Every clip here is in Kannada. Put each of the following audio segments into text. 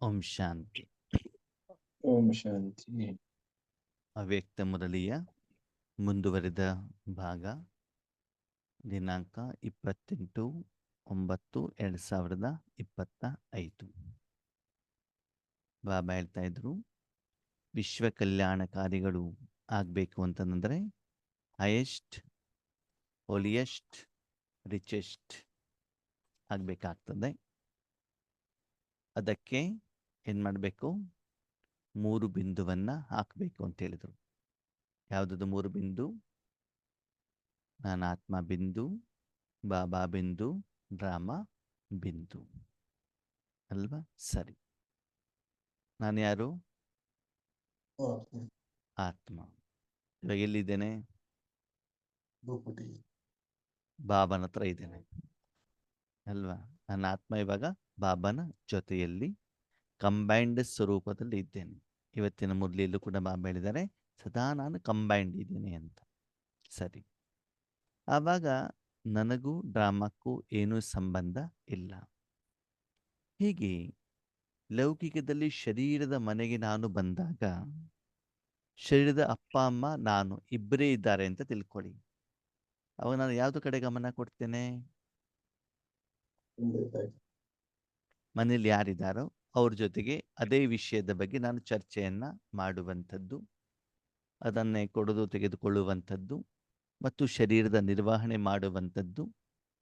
ಓಂ ಶಾಂತಿ. ಓಂ ಶಾಂತಿ. ಅವ್ಯಕ್ತ ಮುರಳಿಯ ಮುಂದುವರಿದ ಭಾಗ, ದಿನಾಂಕ 28/9/2025. ಬಾಬಾ ಹೇಳ್ತಾ ಇದ್ರು, ವಿಶ್ವ ಕಲ್ಯಾಣಕಾರಿಗಳು ಆಗಬೇಕು ಅಂತಂದರೆ ಹೈಯೆಸ್ಟ್, ಹೋಲಿಯೆಸ್ಟ್, ರಿಚೆಸ್ಟ್ ಆಗಬೇಕಾಗ್ತದೆ. ಅದಕ್ಕೆ ಏನು ಮಾಡಬೇಕು? 3 ಬಿಂದುವನ್ನು ಹಾಕಬೇಕು ಅಂತ ಹೇಳಿದರು. ಯಾವುದದು 3 ಬಿಂದು? ನಾನಾತ್ಮ ಬಿಂದು, ಬಾಬಾ ಬಿಂದು, ಡ್ರಾಮಾ ಬಿಂದು ಅಲ್ವಾ? ಸರಿ, ನಾನು ಯಾರು? ಆತ್ಮ. ಇವಾಗ ಎಲ್ಲಿದ್ದೇನೆ? ಬಾಬನ ಹತ್ರ ಇದ್ದೇನೆ ಅಲ್ವಾ? ನನ್ನ ಆತ್ಮ ಇವಾಗ ಬಾಬನ ಜೊತೆಯಲ್ಲಿ ಕಂಬೈಂಡ್ ಸ್ವರೂಪದಲ್ಲಿ ಇದ್ದೇನೆ. ಇವತ್ತಿನ ಮುರಳಿಯಲ್ಲೂ ಕೂಡ ಬಾಬಾ ಹೇಳಿದ್ದಾರೆ, ಸದಾ ನಾನು ಕಂಬೈಂಡ್ ಇದ್ದೇನೆ ಅಂತ. ಸರಿ, ಆವಾಗ ನನಗೂ ಡ್ರಾಮಕ್ಕೂ ಏನೂ ಸಂಬಂಧ ಇಲ್ಲ. ಹೀಗೆ ಲೌಕಿಕದಲ್ಲಿ ಶರೀರದ ಮನೆಗೆ ನಾನು ಬಂದಾಗ ಶರೀರದ ಅಪ್ಪ ಅಮ್ಮ ನಾನು ಇಬ್ಬರೇ ಇದ್ದಾರೆ ಅಂತ ತಿಳ್ಕೊಳ್ಳಿ. ಅವಾಗ ನಾನು ಯಾವ್ದು ಕಡೆ ಗಮನ ಕೊಡ್ತೇನೆ? ಮನೇಲಿ ಯಾರಿದ್ದಾರೋ ಅವ್ರ ಜೊತೆಗೆ ಅದೇ ವಿಷಯದ ಬಗ್ಗೆ ನಾನು ಚರ್ಚೆಯನ್ನು ಮಾಡುವಂಥದ್ದು, ಅದನ್ನೇ ಕೊಡೋದು ತೆಗೆದುಕೊಳ್ಳುವಂಥದ್ದು ಮತ್ತು ಶರೀರದ ನಿರ್ವಹಣೆ ಮಾಡುವಂಥದ್ದು,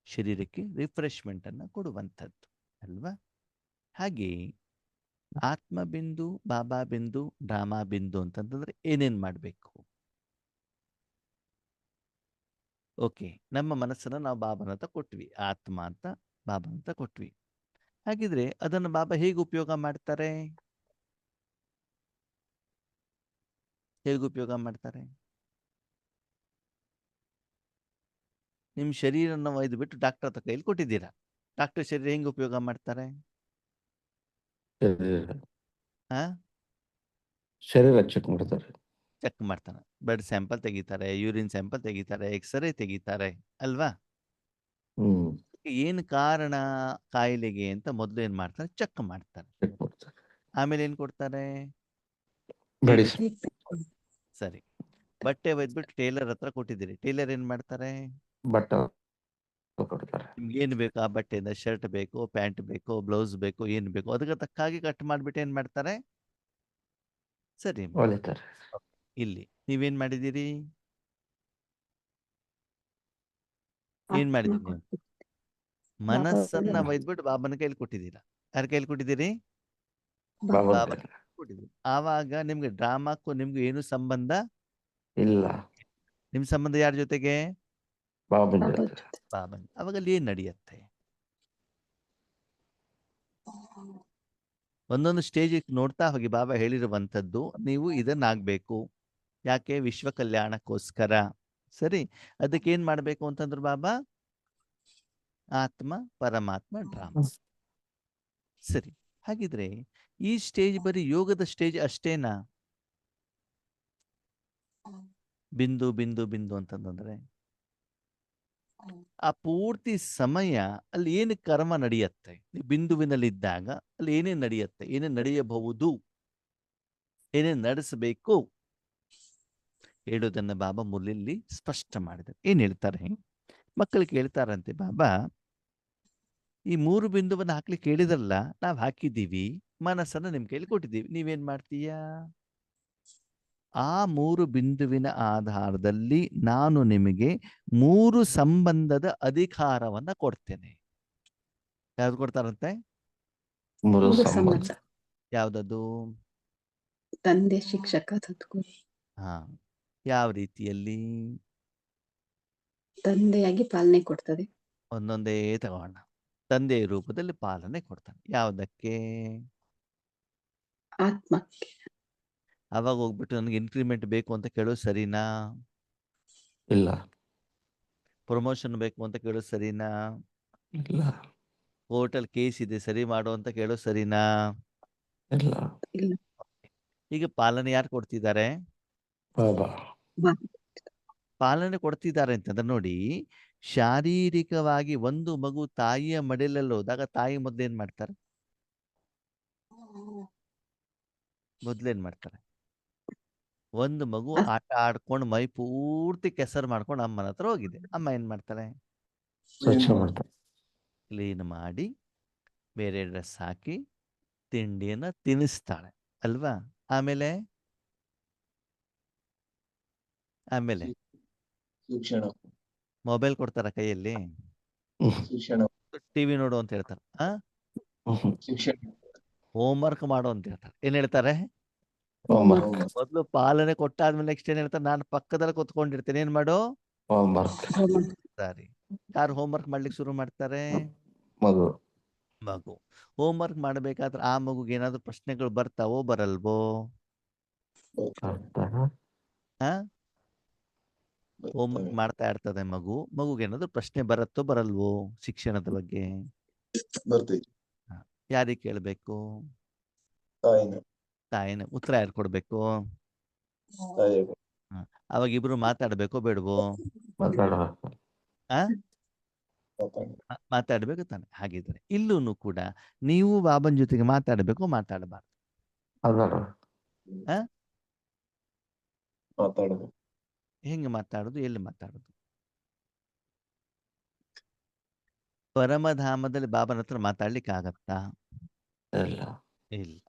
ಶರೀರಕ್ಕೆ ರಿಫ್ರೆಶ್ಮೆಂಟನ್ನು ಕೊಡುವಂಥದ್ದು ಅಲ್ವಾ? ಹಾಗೆ ಆತ್ಮ ಬಿಂದು, ಬಾಬಾ ಬಿಂದು, ಡ್ರಾಮಾ ಬಿಂದು ಅಂತಂತಂದ್ರೆ ಏನೇನು ಮಾಡಬೇಕು? ಓಕೆ, ನಮ್ಮ ಮನಸ್ಸನ್ನು ನಾವು ಬಾಬನ ಅಂತ ಕೊಟ್ವಿ, ಆತ್ಮ ಅಂತ ಬಾಬಾ ಅಂತ ಕೊಟ್ವಿ. ಹಾಗಿದ್ರೆ ಅದನ್ನು ಬಾಬಾ ಹೇಗೆ ಉಪಯೋಗ ಮಾಡ್ತಾರೆ? ಹೇಗೆ ಉಪಯೋಗ ಮಾಡ್ತಾರೆ? ನಿಮ್ಮ ಶರೀರನ ಒಯ್ದು ಬಿಟ್ಟು ಡಾಕ್ಟರ್ ಹತ್ರ ಕೈಲಿ ಕೊಟ್ಟಿದ್ದೀರಾ. ಡಾಕ್ಟರ್ ಶರೀರ ಹೆಂಗೆ ಉಪಯೋಗ ಮಾಡ್ತಾರೆ? ಶರೀರ ಚೆಕ್ ಮಾಡ್ತಾರೆ. ಚೆಕ್ ಮಾಡ್ತಾನೆ. ಬ್ಲಡ್ ಸ್ಯಾಂಪಲ್ ತೆಗಿತಾರೆ, ಯೂರಿನ್ ಸ್ಯಾಂಪಲ್ ತೆಗಿತಾರೆ, ಎಕ್ಸ್ರೇ ತೆಗಿತಾರೆ ಅಲ್ವಾ? ಏನು ಕಾರಣ ಕಾಯಿಲೆಗೆ ಅಂತ ಮೊದಲು ಏನು ಮಾಡ್ತಾರೆ? ಚೆಕ್ ಮಾಡ್ತಾರೆ. ಆಮೇಲೆ ಏನು ಕೊಡ್ತಾರೆ? ಸರಿ, ಬಟ್ಟೆ ಒಯ್ದ್ಬಿಟ್ಟು ಟೇಲರ್ ಹತ್ರ ಕೊಟ್ಟಿದ್ದೀರಿ. ಟೇಲರ್ ಏನು ಮಾಡ್ತಾರೆ? ಬಟ್ಟೆ ಕೊಡ್ತಾರೆ. ನಿಮ್ಗೆ ಏನು ಬೇಕು ಆ ಬಟ್ಟೆಯಿಂದ? ಶರ್ಟ್ ಬೇಕು, ಪ್ಯಾಂಟ್ ಬೇಕು, ಬ್ಲೌಸ್ ಬೇಕು, ಏನು ಬೇಕು ಅದಕ್ಕೆ ತಕ್ಕಾಗಿ ಕಟ್ ಮಾಡಿಬಿಟ್ಟು ಏನು ಮಾಡ್ತಾರೆ? ಸರಿ, ಹೊಲಿತಾರೆ. ಇಲ್ಲಿ ನೀವೇನು ಮಾಡಿದ್ದೀರಿ? ಏನು ಮಾಡಿದ್ದೀರಿ ನೀವು? ಮನಸ್ಸನ್ನ ಒಯ್ದ್ಬಿಟ್ಟು ಬಾಬನ ಕೈಲಿ ಕೊಟ್ಟಿದ್ದೀರಾ. ಯಾರ ಕೈಲಿ ಕೊಟ್ಟಿದ್ದೀರಿ? ಬಾಬಾ ಕೊಟ್ಟಿದ್ದೀರಿ. ಆವಾಗ ನಿಮ್ಗೆ ಡ್ರಾಮಾಕ್ಕೂ ನಿಮ್ಗೆ ಏನು ಸಂಬಂಧ ಇಲ್ಲ. ನಿಮ್ಮ ಸಂಬಂಧ ಯಾರ ಜೊತೆಗೆ? ಬಾಬನ್ ಜೊತೆ. ಬಾಬನ್. ಅವಾಗ ಅಲ್ಲಿ ಏನು ನಡೆಯುತ್ತೆ? ಒಂದೊಂದು ಸ್ಟೇಜ್ ನೋಡ್ತಾ ಹೋಗಿ. ಬಾಬಾ ಹೇಳಿರುವಂಥದ್ದು ನೀವು ಇದನ್ನಾಗಬೇಕು. ಯಾಕೆ? ವಿಶ್ವ ಕಲ್ಯಾಣಕ್ಕೋಸ್ಕರ. ಸರಿ, ಅದಕ್ಕೆ ಏನು ಮಾಡಬೇಕು ಅಂತಂದ್ರು ಬಾಬಾ? ಆತ್ಮ, ಪರಮಾತ್ಮ, ಡ್ರಾಮಾ. ಸರಿ, ಹಾಗಿದ್ರೆ ಈ ಸ್ಟೇಜ್ ಬರೀ ಯೋಗದ ಸ್ಟೇಜ್ ಅಷ್ಟೇನಾ? ಬಿಂದು ಬಿಂದು ಬಿಂದು ಅಂತಂದ್ರೆ ಆ ಪೂರ್ತಿ ಸಮಯ ಅಲ್ಲಿ ಏನು ಕರ್ಮ ನಡೆಯುತ್ತೆ? ಬಿಂದುವಿನಲ್ಲಿದ್ದಾಗ ಅಲ್ಲಿ ಏನೇನು ನಡೆಯುತ್ತೆ? ಏನೇನು ನಡೆಯಬಹುದು? ಏನೇನು ನಡೆಸಬೇಕು ಹೇಳೋದನ್ನ ಬಾಬಾ ಮುರಳಿಯಲ್ಲಿ ಸ್ಪಷ್ಟ ಮಾಡಿದ್ದಾರೆ. ಏನ್ ಹೇಳ್ತಾರೆ? ಮಕ್ಕಳು ಕೇಳ್ತಾರಂತೆ, ಬಾಬಾ ಈ 3 ಬಿಂದುವನ್ನು ಹಾಕ್ಲಿಕ್ಕೆ ಹೇಳಿದ್ರಲ್ಲ, ನಾವು ಹಾಕಿದ್ದೀವಿ, ಮನಸ್ಸನ್ನು ನಿಮ್ ಕೈಲಿ ಕೊಟ್ಟಿದ್ದೀವಿ, ನೀವೇನ್ ಮಾಡ್ತೀಯಾ? ಆ 3 ಬಿಂದುವಿನ ಆಧಾರದಲ್ಲಿ ನಾನು ನಿಮಗೆ 3 ಸಂಬಂಧದ ಅಧಿಕಾರವನ್ನ ಕೊಡ್ತೇನೆ. ಯಾವ್ದು ಕೊಡ್ತಾರಂತೆ? 3 ಸಂಬಂಧ. ಯಾವ್ದದು? ತಂದೆ, ಶಿಕ್ಷಕ, ಸದ್ಗುರು. ಹಾ, ಯಾವ ರೀತಿಯಲ್ಲಿ? ತಂದೆಯಾಗಿ ಪಾಲನೆ ಕೊಡ್ತದೆ. ಒಂದೊಂದೇ ತಗೋಣ. ತಂದೆಯ ರೂಪದಲ್ಲಿ ಪಾಲನೆ ಕೊಡ್ತಾನೆ. ಯಾವುದಕ್ಕೆ? ಆತ್ಮಕ್ಕೆ. ಅವಾಗ ಹೋಗ್ಬಿಟ್ಟು ನನಗೆ ಇನ್ಕ್ರಿಮೆಂಟ್ ಬೇಕು ಅಂತ ಕೇಳೋದು ಸರಿನಾ? ಇಲ್ಲ. ಪ್ರಮೋಷನ್ ಬೇಕು ಅಂತ ಕೇಳೋದು ಸರಿನಾ? ಇಲ್ಲ. ಕೋರ್ಟಲ್ಲಿ ಕೇಸ್ ಇದೆ ಸರಿ ಮಾಡು ಅಂತ ಕೇಳೋದು ಸರಿನಾ? ಇಲ್ಲ. ಇಲ್ಲ. ಈಗ ಪಾಲನೆ ಯಾರು ಕೊಡ್ತಿದ್ದಾರೆ? ಬಾಬಾ ಪಾಲನೆ ಕೊಡ್ತಿದ್ದಾರೆ ಅಂತಂದ್ರೆ ನೋಡಿ, ಶಾರೀರಿಕವಾಗಿ ಒಂದು ಮಗು ತಾಯಿಯ ಮಡಿಲಲ್ಲಿ ಹೋದಾಗ ತಾಯಿ ಮೊದಲು ಏನ್ ಮಾಡ್ತಾರೆ? ಮೊದ್ಲೇನ್ ಮಾಡ್ತಾರೆ? ಒಂದು ಮಗು ಅ- ಆಟ ಆಡ್ಕೊಂಡು ಮೈ ಪೂರ್ತಿ ಕೆಸರು ಮಾಡ್ಕೊಂಡು ಅಮ್ಮನ ಹತ್ರ ಹೋಗಿದೆ. ಅಮ್ಮ ಏನ್ ಮಾಡ್ತಾಳೆ? ಸ್ವಚ್ಛ ಮಾಡ್ತಾರೆ. ಕ್ಲೀನ್ ಮಾಡಿ ಬೇರೆ ಡ್ರೆಸ್ ಹಾಕಿ ತಿಂಡಿಯನ್ನ ತಿನ್ನಿಸ್ತಾಳೆ ಅಲ್ವಾ? ಆಮೇಲೆ ಆಮೇಲೆ ಶಿಕ್ಷಣ ಮೊಬೈಲ್ ಕೊಡ್ತಾರ ಕೈಯಲ್ಲಿ, ಶಿಕ್ಷಣ ಟಿವಿ ನೋಡು ಅಂತ ಹೇಳ್ತಾರೆ. ಶಿಕ್ಷಣ ಹೋಮ್ವರ್ಕ್ ಮಾಡು ಅಂತ ಹೇಳ್ತಾರೆ. ಏನ್ ಹೇಳ್ತಾರೆ? ಹೋಮ್ವರ್ಕ್. ಮೊದಲು ಪಾಲನೆ ಕೊಟ್ಟಾದ್ಮೇಲೆ ನೆಕ್ಸ್ಟ್ ಏನ್ ಹೇಳ್ತಾರೆ? ನಾನು ಪಕ್ಕದಲ್ಲಿ ಕುತ್ಕೊಂಡಿರ್ತೇನೆ, ಏನ್ ಮಾಡು? ಹೋಮ್ವರ್ಕ್. ಸರಿ. ಯಾರು ಹೋಮ್ವರ್ಕ್ ಮಾಡ್ಲಿಕ್ಕೆ ಶುರು ಮಾಡ್ತಾರೆ? ಮಗು. ಮಗು. ಹೋಮ್ವರ್ಕ್ ಮಾಡ್ಬೇಕಾದ್ರೆ ಆ ಮಗುಗೆ ಏನಾದ್ರು ಪ್ರಶ್ನೆಗಳು ಬರ್ತಾವೋ ಬರಲ್ವೋ? ಬರ್ತಾರ. ಆ ಹೋಮ್ವರ್ಕ್ ಮಾಡ್ತಾ ಇರ್ತದೆ ಮಗುಗೆ ಏನಾದ್ರು ಪ್ರಶ್ನೆ ಬರುತ್ತೋ ಬರಲ್ವೋ ಶಿಕ್ಷಣದ ಬಗ್ಗೆ? ಬರ್ತೈತಿ. ಯಾರಿಗೆ ಕೇಳ್ಬೇಕು? ತಾಯಿನ ತಾಯಿನ. ಉತ್ತರ ಯಾರು ಕೊಡ್ಬೇಕು? ತಾಯಿ ಅವಾಗ ಇಬ್ರು ಮಾತಾಡ್ಬೇಕೋ ಬೇಡವೋ? ಮಾತಾಡ್ಬೇಕು. ಆ ಮಾತಾಡ್ಬೇಕು ತಾನೆ. ಹಾಗಿದ್ರೆ ಇಲ್ಲೂ ಕೂಡ ನೀವು ಬಾಬನ್ ಜೊತೆಗೆ ಮಾತಾಡ್ಬೇಕು, ಮಾತಾಡಬಾರ್ದು? ಮಾತಾಡ್ಬೇಕು. ಮಾತಾಡಬೇಕು. ಹೆಂಗೆ ಮಾತಾಡೋದು? ಎಲ್ಲಿ ಮಾತಾಡೋದು? ಪರಮಧಾಮದಲ್ಲಿ ಬಾಬನ ಹತ್ರ ಮಾತಾಡ್ಲಿಕ್ಕೆ ಆಗತ್ತಾ? ಇಲ್ಲ. ಇಲ್ಲ.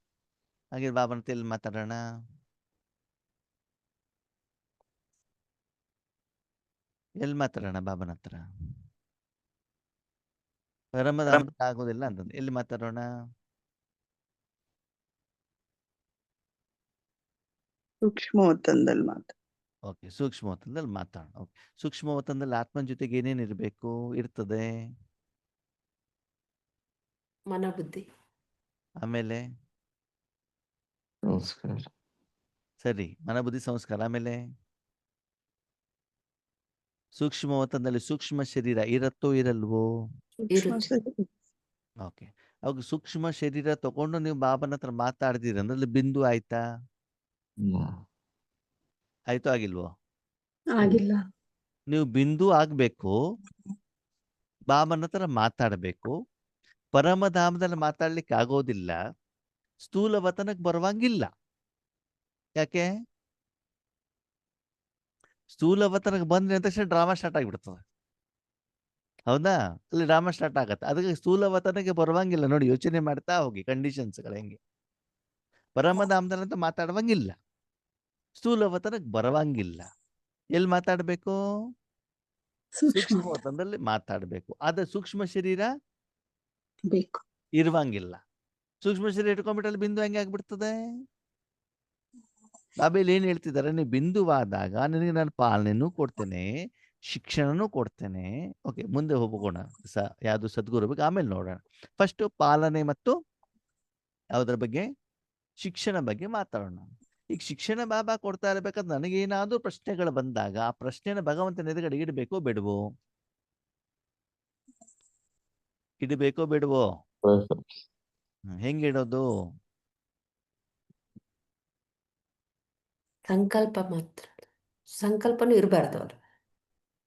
ಹಾಗೆ ಬಾಬನ ಹತ್ರ ಎಲ್ಲಿ ಮಾತಾಡೋಣ? ಎಲ್ಲಿ ಮಾತಾಡೋಣ ಬಾಬನ ಹತ್ರ? ಪರಮಧಾಮದಲ್ಲಿ ಆಗೋದಿಲ್ಲ ಅಂತಂದ್ರೆ ಎಲ್ಲಿ ಮಾತಾಡೋಣ? ಸೂಕ್ಷ್ಮ ಒತ್ತಂದಲ್ಲಿ ಮಾತ್ರ. ಓಕೆ, ಸೂಕ್ಷ್ಮ ಒತ್ತನದಲ್ಲಿ ಮಾತಾಡೋಣ. ಓಕೆ, ಸೂಕ್ಷ್ಮ ಒತ್ತನದಲ್ಲಿ ಆತ್ಮನ ಜೊತೆಗೆ ಏನೇನು ಇರಬೇಕು ಇರ್ತದೆ? ಮನ ಬುದ್ಧಿ. ಆಮೇಲೆ ನಮಸ್ಕಾರ. ಸರಿ, ಮನಬುದ್ಧಿ ಸಂಸ್ಕಾರ. ಆಮೇಲೆ ಸೂಕ್ಷ್ಮ ಒತ್ತನದಲ್ಲಿ ಸೂಕ್ಷ್ಮ ಶರೀರ ಇರತ್ತೋ ಇರಲ್ವೋ? ಇರುತ್ತೆ. ಓಕೆ, ಅವಾಗ ಸೂಕ್ಷ್ಮ ಶರೀರ ತಗೊಂಡು ನೀವು ಬಾಬನ ಹತ್ರ ಮಾತಾಡ್ತೀರ ಅಂದ್ರೆ ಅಲ್ಲಿ ಬಿಂದು ಆಯ್ತಾ? ಆಯ್ತೋ ಆಗಿಲ್ವೋ? ಆಗಿಲ್ಲ. ನೀವು ಬಿಂದು ಆಗ್ಬೇಕು, ಬಾಬನ ಹತ್ರ ಮಾತಾಡಬೇಕು. ಪರಮಧಾಮದಲ್ಲಿ ಮಾತಾಡ್ಲಿಕ್ಕೆ ಆಗೋದಿಲ್ಲ, ಸ್ಥೂಲ ವತನಕ್ಕೆ ಬರುವಂಗಿಲ್ಲ. ಯಾಕೆ? ಸ್ಥೂಲ ವತನಕ್ಕೆ ಬಂದ್ರೆ ಅಂತ ತಕ್ಷಣ ಡ್ರಾಮಾ ಸ್ಟಾರ್ಟ್ ಆಗಿಬಿಡ್ತದೆ. ಹೌದಾ? ಅಲ್ಲಿ ಡ್ರಾಮಾ ಸ್ಟಾರ್ಟ್ ಆಗತ್ತೆ. ಅದಕ್ಕೆ ಸ್ಥೂಲ ವತನಕ್ಕೆ ಬರುವಂಗಿಲ್ಲ. ನೋಡಿ, ಯೋಚನೆ ಮಾಡ್ತಾ ಹೋಗಿ ಕಂಡೀಷನ್ಸ್ಗಳು ಹೆಂಗೆ. ಪರಮಧಾಮದಲ್ಲಂತ ಮಾತಾಡುವಂಗಿಲ್ಲ, ಸ್ಥೂಲ ವತನಕ್ಕೆ ಬರುವಂಗಿಲ್ಲ. ಎಲ್ಲಿ ಮಾತಾಡ್ಬೇಕು? ಸೂಕ್ಷ್ಮ ಸೂಕ್ಷ್ಮ ವತನದಲ್ಲಿ ಮಾತಾಡ್ಬೇಕು. ಆದ್ರೆ ಸೂಕ್ಷ್ಮ ಶರೀರ ಬೇಕು. ಇರುವಂಗಿಲ್ಲ. ಸೂಕ್ಷ್ಮ ಶರೀರ ಇಟ್ಕೊಂಡ್ಬಿಟ್ಟಲ್ಲಿ ಬಿಂದು ಹೆಂಗೆ ಆಗ್ಬಿಡ್ತದೆ? ಬಾಬೆಯಲ್ಲಿ ಏನ್ ಹೇಳ್ತಿದ್ದಾರೆ? ನೀವು ಬಿಂದುವಾದಾಗ ನಿನಗೆ ನಾನು ಪಾಲನೆನೂ ಕೊಡ್ತೇನೆ, ಶಿಕ್ಷಣನೂ ಕೊಡ್ತೇನೆ. ಓಕೆ, ಮುಂದೆ ಹೋಗೋಣ. ಯಾವುದು ಸದ್ಗುರು ಬಗ್ಗೆ ಆಮೇಲೆ ನೋಡೋಣ. ಫಸ್ಟ್ ಪಾಲನೆ ಮತ್ತು ಯಾವುದರ ಬಗ್ಗೆ? ಶಿಕ್ಷಣ ಬಗ್ಗೆ ಮಾತಾಡೋಣ. ಈಗ ಶಿಕ್ಷಣ ಬಾಬಾ ಕೊಡ್ತಾ ಇರ್ಬೇಕಾದ್ರೆ ನನಗೇನಾದ್ರೂ ಪ್ರಶ್ನೆಗಳು ಬಂದಾಗ ಆ ಪ್ರಶ್ನೆನ ಭಗವಂತನ ಎದುರುಗಡೆ ಇಡಬೇಕೋ ಬೇಡವೋ? ಇಡಬೇಕೋ ಬೇಡವೋ? ಹೆಂಗೆ ಇಡೋದು? ಸಂಕಲ್ಪ ಮಾತ್ರ. ಸಂಕಲ್ಪನೂ ಇರಬಾರ್ದು ಅವ್ರು.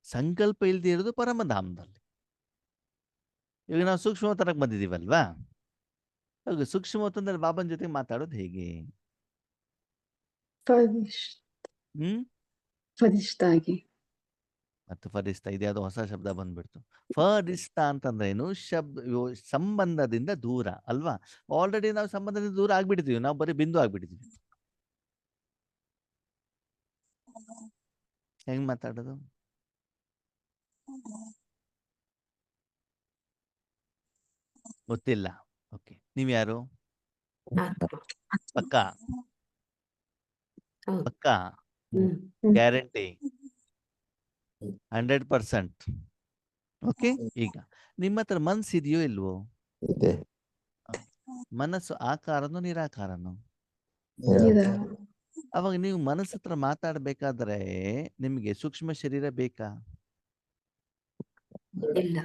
ಸಂಕಲ್ಪ ಇಲ್ದೇ ಇರೋದು ಪರಮಧಾಮದಲ್ಲಿ. ಈಗ ನಾವು ಸೂಕ್ಷ್ಮತನಕ್ಕೆ ಬಂದಿದ್ದೀವಲ್ವಾ? ಹಾಗೆ ಸೂಕ್ಷ್ಮತನದಲ್ಲಿ ಬಾಬನ ಜೊತೆ ಮಾತಾಡೋದು ಹೇಗೆ? ಫರಿಷ್ಠಾಗಿ. ಮತ್ತು ಫರಿಸ್ತಾ ಇದ್ಯಾವುದೋ ಹೊಸ ಶಬ್ದ ಬಂದ್ಬಿಡ್ತು. ಫರಿಸ್ತಾ ಅಂತಂದ್ರೆ ಏನು? ಸಂಬಂಧದಿಂದ ದೂರ ಅಲ್ವಾ? ಆಲ್ರೆಡಿ ನಾವು ಸಂಬಂಧದಿಂದ ದೂರ ಆಗ್ಬಿಟ್ಟಿದೀವಿ, ನಾವು ಬರೀ ಬಿಂದು ಆಗ್ಬಿಟ್ಟಿದೀವಿ. ಹೆಂಗ್ ಮಾತಾಡೋದು? ಗೊತ್ತಿಲ್ಲ. ಓಕೆ, ನೀವ್ ಯಾರು? ಆತ್ಮ. ಪಕ್ಕ ಹೌದು. ಪಕ್ಕ ಹ್ಮ್. ಗ್ಯಾರಂಟಿ 100%. ಓಕೆ, ಈಗ ನಿಮ್ಮ ಹತ್ರ ಮನ್ಸು ಇದೆಯೋ ಇಲ್ವೋ? ಇದೆ. ಮನಸ್ಸು ಆಕಾರನೋ ನಿರಾಕಾರನೋ? ಅವಾಗ ನೀವು ಮನಸ್ಸು ಹತ್ರ ಮಾತಾಡ್ಬೇಕಾದ್ರೆ ನಿಮ್ಗೆ ಸೂಕ್ಷ್ಮ ಶರೀರ ಬೇಕಾ? ಇಲ್ಲ.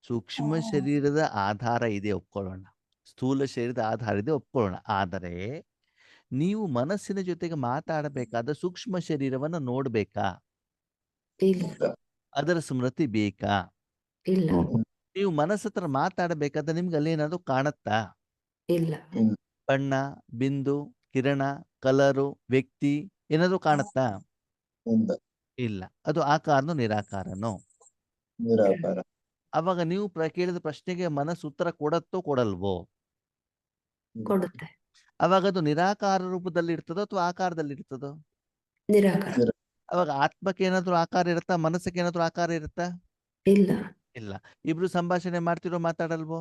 ಸೂಕ್ಷ್ಮ ಶರೀರದ ಆಧಾರ ಇದೆ, ಒಪ್ಕೊಳ್ಳೋಣ. ಸ್ಥೂಲ ಶರೀರದ ಆಧಾರ ಇದೆ, ಒಪ್ಕೊಳ್ಳೋಣ. ಆದರೆ ನೀವು ಮನಸ್ಸಿನ ಜೊತೆಗೆ ಮಾತಾಡಬೇಕಾದ ಸೂಕ್ಷ್ಮ ಶರೀರವನ್ನ ನೋಡ್ಬೇಕಾ? ಇಲ್ಲ. ಅದರ ಸ್ಮೃತಿ ಬೇಕಾ? ಇಲ್ಲ. ನೀವು ಮನಸ್ಸು ಹತ್ರ ಮಾತಾಡಬೇಕಾದ್ರೆ ನಿಮ್ಗೆ ಅಲ್ಲೇನಾದ್ರು ಕಾಣುತ್ತಾ? ಇಲ್ಲ. ಬಣ್ಣ, ಬಿಂದು, ಕಿರಣ, ಕಲರು, ವ್ಯಕ್ತಿ ಏನಾದ್ರು ಕಾಣುತ್ತಾ? ಇಲ್ಲ. ಇಲ್ಲ. ಅದು ಆಕಾರನೋ ನಿರಾಕಾರನೋ? ನಿರಾಕಾರ. ಅವಾಗ ನೀವು ಕೇಳಿದ ಪ್ರಶ್ನೆಗೆ ಮನಸ್ಸು ಉತ್ತರ ಕೊಡತ್ತೋ ಕೊಡಲ್ವೋ? ಕೊಡುತ್ತೆ. ಅವಾಗ ಅದು ನಿರಾಕಾರ ರೂಪದಲ್ಲಿ ಇರ್ತದೋ ಅಥವಾ ಆಕಾರದಲ್ಲಿ ಇರ್ತದೋ? ನಿರಾಕಾರ. ಅವಾಗ ಆತ್ಮಕ್ಕೆ ಏನಾದ್ರು ಆಕಾರ ಇರುತ್ತಾ? ಮನಸ್ಸಿಗೆ ಏನಾದ್ರು ಆಕಾರ ಇರುತ್ತಾ? ಇಲ್ಲ. ಇಲ್ಲ. ಇಬ್ರು ಸಂಭಾಷಣೆ ಮಾಡ್ತಿರೋ ಮಾತಾಡಲ್ವೋ?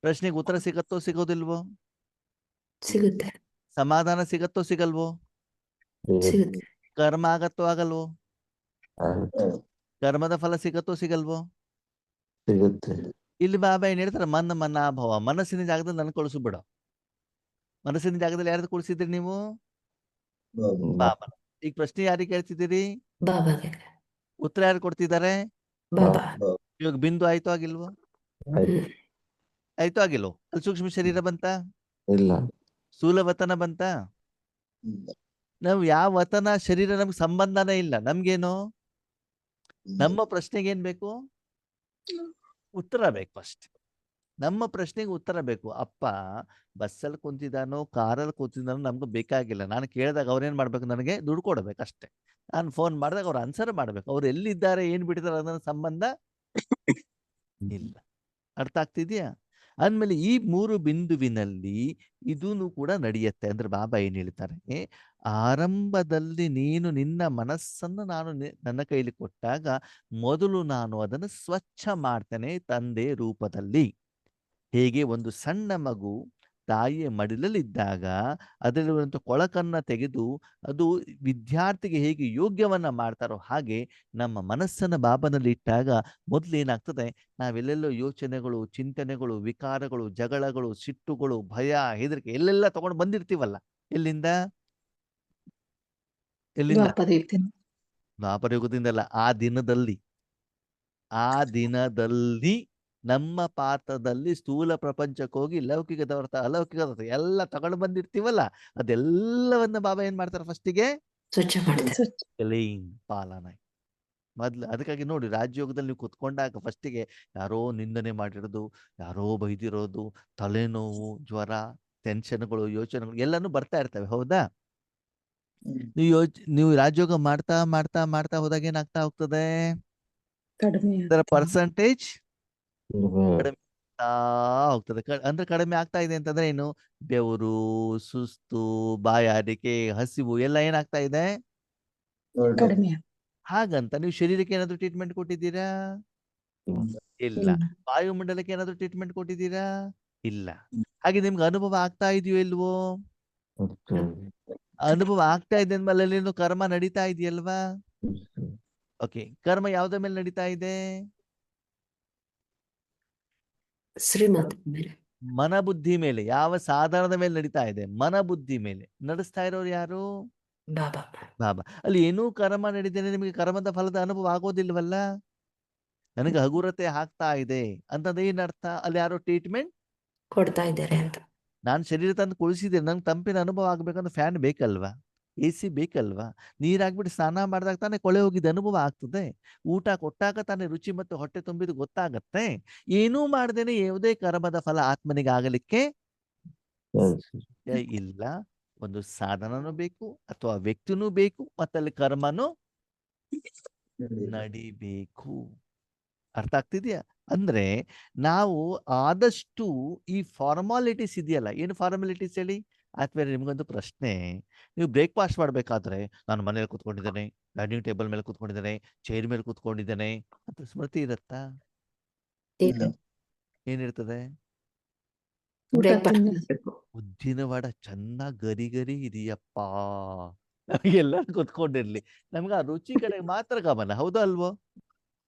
ಪ್ರಶ್ನೆಗೆ ಉತ್ತರ ಸಿಗತ್ತೋ ಸಿಗೋದಿಲ್ವೋ? ಸಿಗುತ್ತೆ. ಸಮಾಧಾನ ಸಿಗತ್ತೋ ಸಿಗಲ್ವೋ? ಸಿಗುತ್ತೆ. ಕರ್ಮ ಆಗತ್ತೋ ಆಗಲ್ವೋ? ಆಗುತ್ತೆ. ಕರ್ಮದ ಫಲ ಸಿಗತ್ತೋ ಸಿಗಲ್ವೋ? ಸಿಗುತ್ತೆ. ಇಲ್ಲಿ ಬಾಬಾ ಏನ್ ಹೇಳ್ತಾರೆ? ಮನ್ನ ಮನ್ನಾಭವ. ಮನಸ್ಸಿನ ಜಾಗದಲ್ಲಿ ನನ್ ಕೊಳಿಸು ಬಿಡು. ಮನಸ್ಸಿನ ಜಾಗದಲ್ಲಿ ಯಾರ್ದು ಕೊಳಿಸಿದ್ರಿ ನೀವು? ಬಾಬಾ. ಈಗ ಪ್ರಶ್ನೆ ಯಾರಿಗೆ ಕೇಳ್ತಿದ್ದೀರಿ? ಬಾಬಾಗೆ. ಉತ್ತರ ಯಾರು ಕೊಡ್ತಿದ್ದಾರೆ? ಬಾಬಾ. ಇವಾಗ ಬಿಂದು ಆಯ್ತೋ ಆಗಿಲ್ವೋ? ಆಯ್ತೋ ಆಗಿಲ್ವೋ? ಅಲ್ಲಿ ಸೂಕ್ಷ್ಮ ಶರೀರ ಬಂತ? ಇಲ್ಲ. ಸ್ಥೂಲವತನ ಬಂತ? ನಾವು ಯಾವ ವತನ ಶರೀರ ನಮ್ಗೆ ಸಂಬಂಧನೇ ಇಲ್ಲ. ನಮ್ಗೇನು? ನಮ್ಮ ಪ್ರಶ್ನೆಗೆ ಏನ್ ಬೇಕು? ಉತ್ತರ ಬೇಕು ಫಸ್ಟ್. ನಮ್ಮ ಪ್ರಶ್ನೆಗೆ ಉತ್ತರ ಬೇಕು. ಅಪ್ಪ ಬಸ್ಸಲ್ಲಿ ಕುಂತಿದ್ದಾನೋ ಕಾರಲ್ಲಿ ಕೂತಿದ್ದಾನೋ ನಮ್ಗೆ ಬೇಕಾಗಿಲ್ಲ. ನಾನು ಕೇಳಿದಾಗ ಅವ್ರೇನ್ ಮಾಡ್ಬೇಕು? ನನಗೆ ದುಡ್ಡು ಕೊಡ್ಬೇಕು ಅಷ್ಟೇ. ನಾನು ಫೋನ್ ಮಾಡಿದಾಗ ಅವ್ರು ಆನ್ಸರ್ ಮಾಡ್ಬೇಕು. ಅವ್ರು ಎಲ್ಲಿದ್ದಾರೆ ಏನ್ ಬಿಟ್ಟಿದ್ದಾರೆ ಅನ್ನೋ ಸಂಬಂಧ ಇಲ್ಲ. ಅರ್ಥ ಆಗ್ತಿದ್ಯಾ? ಅಂದ್ಮೇಲೆ ಈ 3 ಬಿಂದುವಿನಲ್ಲಿ ಇದೂನು ಕೂಡ ನಡೆಯುತ್ತೆ. ಅಂದ್ರೆ ಬಾಬಾ ಏನ್ ಹೇಳ್ತಾರೆ? ಆರಂಭದಲ್ಲಿ ನೀನು ನಿನ್ನ ಮನಸ್ಸನ್ನು ನಾನು ನನ್ನ ಕೈಲಿ ಕೊಟ್ಟಾಗ ಮೊದಲು ನಾನು ಅದನ್ನು ಸ್ವಚ್ಛ ಮಾಡ್ತೇನೆ ತಂದೆ ರೂಪದಲ್ಲಿ. ಹೇಗೆ ಒಂದು ಸಣ್ಣ ಮಗು ತಾಯಿಯ ಮಡಿಲಲ್ಲಿದ್ದಾಗ ಅದರಲ್ಲಿರುವಂಥ ಕೊಳಕನ್ನ ತೆಗೆದು ಅದು ವಿದ್ಯಾರ್ಥಿಗೆ ಹೇಗೆ ಯೋಗ್ಯವನ್ನ ಮಾಡ್ತಾರೋ ಹಾಗೆ ನಮ್ಮ ಮನಸ್ಸನ್ನ ಬಾಬನಲ್ಲಿ ಇಟ್ಟಾಗ ಮೊದಲು ಏನಾಗ್ತದೆ? ನಾವೆಲ್ಲೆಲ್ಲೋ ಯೋಚನೆಗಳು, ಚಿಂತನೆಗಳು, ವಿಕಾರಗಳು, ಜಗಳಗಳು, ಸಿಟ್ಟುಗಳು, ಭಯ, ಹೆದರಿಕೆ ಎಲ್ಲೆಲ್ಲ ತಗೊಂಡು ಬಂದಿರ್ತೀವಲ್ಲ. ಎಲ್ಲಿಂದ? ಎಲ್ಲಿಂದ? ದ್ವಾಪರಯುಗದಿಂದಲ್ಲ. ಆ ದಿನದಲ್ಲಿ ನಮ್ಮ ಪಾತ್ರದಲ್ಲಿ ಸ್ಥೂಲ ಪ್ರಪಂಚಕ್ಕೆ ಹೋಗಿ ಲೌಕಿಕದವರ್ತ ಅಲೌಕಿಕದ ಎಲ್ಲ ತಗೊಂಡು ಬಂದಿರ್ತೀವಲ್ಲ. ಅದೆಲ್ಲವನ್ನ ಬಾಬಾ ಏನ್ ಮಾಡ್ತಾರೆ? ಫಸ್ಟಿಗೆ ಸ್ವಚ್ಛ ಮಾಡ್ತಾರೆ. ಕ್ಲೀನ್ ಪಾಲನ. ಮೊದ್ಲು ಅದಕ್ಕಾಗಿ ನೋಡಿ, ರಾಜಯೋಗದಲ್ಲಿ ನೀವು ಕುತ್ಕೊಂಡಾಗ ಫಸ್ಟಿಗೆ ಯಾರೋ ನಿಂದನೆ ಮಾಡಿರೋದು, ಯಾರೋ ಬೈದಿರೋದು, ತಲೆನೋವು, ಜ್ವರ, ಟೆನ್ಷನ್ಗಳು, ಯೋಚನೆಗಳು ಎಲ್ಲಾನು ಬರ್ತಾ ಇರ್ತವೆ. ಹೌದಾ? ನೀವು ರಾಜಯೋಗ ಮಾಡ್ತಾ ಮಾಡ್ತಾ ಮಾಡ್ತಾ ಹೋದಾಗ ಏನಾಗ್ತಾ ಹೋಗ್ತದೆ? ಅದರ ಪರ್ಸೆಂಟೇಜ್ ಕಡಿಮೆ ಆಗ್ತಾ ಹೋಗ್ತದೆ. ಅಂದ್ರೆ ಕಡಿಮೆ ಆಗ್ತಾ ಇದೆ ಅಂತಂದ್ರೆ ಏನು? ಬೆವರು, ಸುಸ್ತು, ಬಾಯಾರಿಕೆ, ಹಸಿವು ಎಲ್ಲ ಏನಾಗ್ತಾ ಇದೆ? ಹಾಗಂತ ನೀವು ಶರೀರಕ್ಕೆ ಏನಾದ್ರು ಟ್ರೀಟ್ಮೆಂಟ್ ಕೊಟ್ಟಿದ್ದೀರಾ? ಇಲ್ಲ. ವಾಯುಮಂಡಲಕ್ಕೆ ಏನಾದ್ರು ಟ್ರೀಟ್ಮೆಂಟ್ ಕೊಟ್ಟಿದ್ದೀರಾ? ಇಲ್ಲ. ಹಾಗೆ ನಿಮ್ಗೆ ಅನುಭವ ಆಗ್ತಾ ಇದೆಯೋ ಇಲ್ವೋ? ಅನುಭವ ಆಗ್ತಾ ಇದೆ ಅಂದ್ಮೇಲೆ ಅಲ್ಲೇನು ಕರ್ಮ ನಡೀತಾ ಇದೆಯಲ್ವಾ? ಓಕೆ. ಕರ್ಮ ಯಾವ್ದ ಮೇಲೆ ನಡೀತಾ ಇದೆ? ಶ್ರೀಮತ್ ಮೇಲೆ. ಮನ ಬುದ್ಧಿ ಮೇಲೆ. ಯಾವ ಸಾಧನದ ಮೇಲೆ ನಡೀತಾ ಇದೆ? ಮನ ಬುದ್ಧಿ ಮೇಲೆ. ನಡೆಸ್ತಾ ಇರೋರು ಯಾರು? ಬಾಬಾ. ಬಾಬಾ. ಅಲ್ಲಿ ಏನೂ ಕರ್ಮ ನಡೀತೇನೆ, ನಿಮಗೆ ಕರ್ಮದ ಫಲದ ಅನುಭವ ಆಗೋದಿಲ್ವಲ್ಲ. ನನಗೆ ಹಗುರತೆ ಆಗ್ತಾ ಇದೆ ಅಂತಂದ್ರೆ ಏನರ್ಥ? ಅಲ್ಲಿ ಯಾರೋ ಟ್ರೀಟ್ಮೆಂಟ್ ಕೊಡ್ತಾ ಇದ್ದಾರೆ ಅಂತ. ನಾನು ಶರೀರ ತಂದು ಕುಳಿಸಿದ್ದೇನೆ, ನಂಗೆ ತಂಪಿನ ಅನುಭವ ಆಗ್ಬೇಕಂದ್ರೆ ಫ್ಯಾನ್ ಬೇಕಲ್ವಾ? AC ಬೇಕಲ್ವಾ? ನೀರಾಗ್ಬಿಟ್ಟು ಸ್ನಾನ ಮಾಡಿದಾಗ ತಾನೇ ಕೊಳೆ ಹೋಗಿದ್ದ ಅನುಭವ ಆಗ್ತದೆ. ಊಟ ಕೊಟ್ಟಾಗ ತಾನೇ ರುಚಿ ಮತ್ತು ಹೊಟ್ಟೆ ತುಂಬಿದ್ದು ಗೊತ್ತಾಗತ್ತೆ. ಏನೂ ಮಾಡ್ದೇನೆ ಯಾವುದೇ ಕರ್ಮದ ಫಲ ಆತ್ಮನಿಗೆ ಆಗಲಿಕ್ಕೆ ಇಲ್ಲ. ಒಂದು ಸಾಧನನೂ ಬೇಕು ಅಥವಾ ವ್ಯಕ್ತಿನೂ ಬೇಕು, ಮತ್ತಲ್ಲಿ ಕರ್ಮನೂ ನಡಿಬೇಕು. ಅರ್ಥ ಆಗ್ತಿದ್ಯಾ? ಅಂದ್ರೆ ನಾವು ಆದಷ್ಟು ಈ ಫಾರ್ಮಾಲಿಟೀಸ್ ಇದೆಯಲ್ಲ. ಏನು ಫಾರ್ಮಾಲಿಟೀಸ್ ಹೇಳಿ? ಆದ್ಮೇಲೆ ನಿಮ್ಗೊಂದು ಪ್ರಶ್ನೆ. ನೀವು ಬ್ರೇಕ್ಫಾಸ್ಟ್ ಮಾಡ್ಬೇಕಾದ್ರೆ ನಾನು ಮನೇಲಿ ಕೂತ್ಕೊಂಡಿದ್ದೇನೆ, ಡೈನಿಂಗ್ ಟೇಬಲ್ ಮೇಲೆ ಕೂತ್ಕೊಂಡಿದ್ದೇನೆ, ಚೇರ್ ಮೇಲೆ ಕೂತ್ಕೊಂಡಿದ್ದೇನೆ ಅಂತ ಸ್ಮೃತಿ ಇರತ್ತಾ? ಇಲ್ಲ. ಏನಿರ್ತದೆ? ಉದ್ದಿನ ವಡ ಚೆನ್ನಾಗಿ ಗರಿ ಗರಿ ಇದೆಯಪ್ಪ. ನಮಗೆಲ್ಲ ಕೂತ್ಕೊಂಡಿರ್ಲಿ, ನಮ್ಗೆ ಆ ರುಚಿ ಕಡೆ ಮಾತ್ರ ಗಮನ. ಹೌದಾ ಅಲ್ವೋ?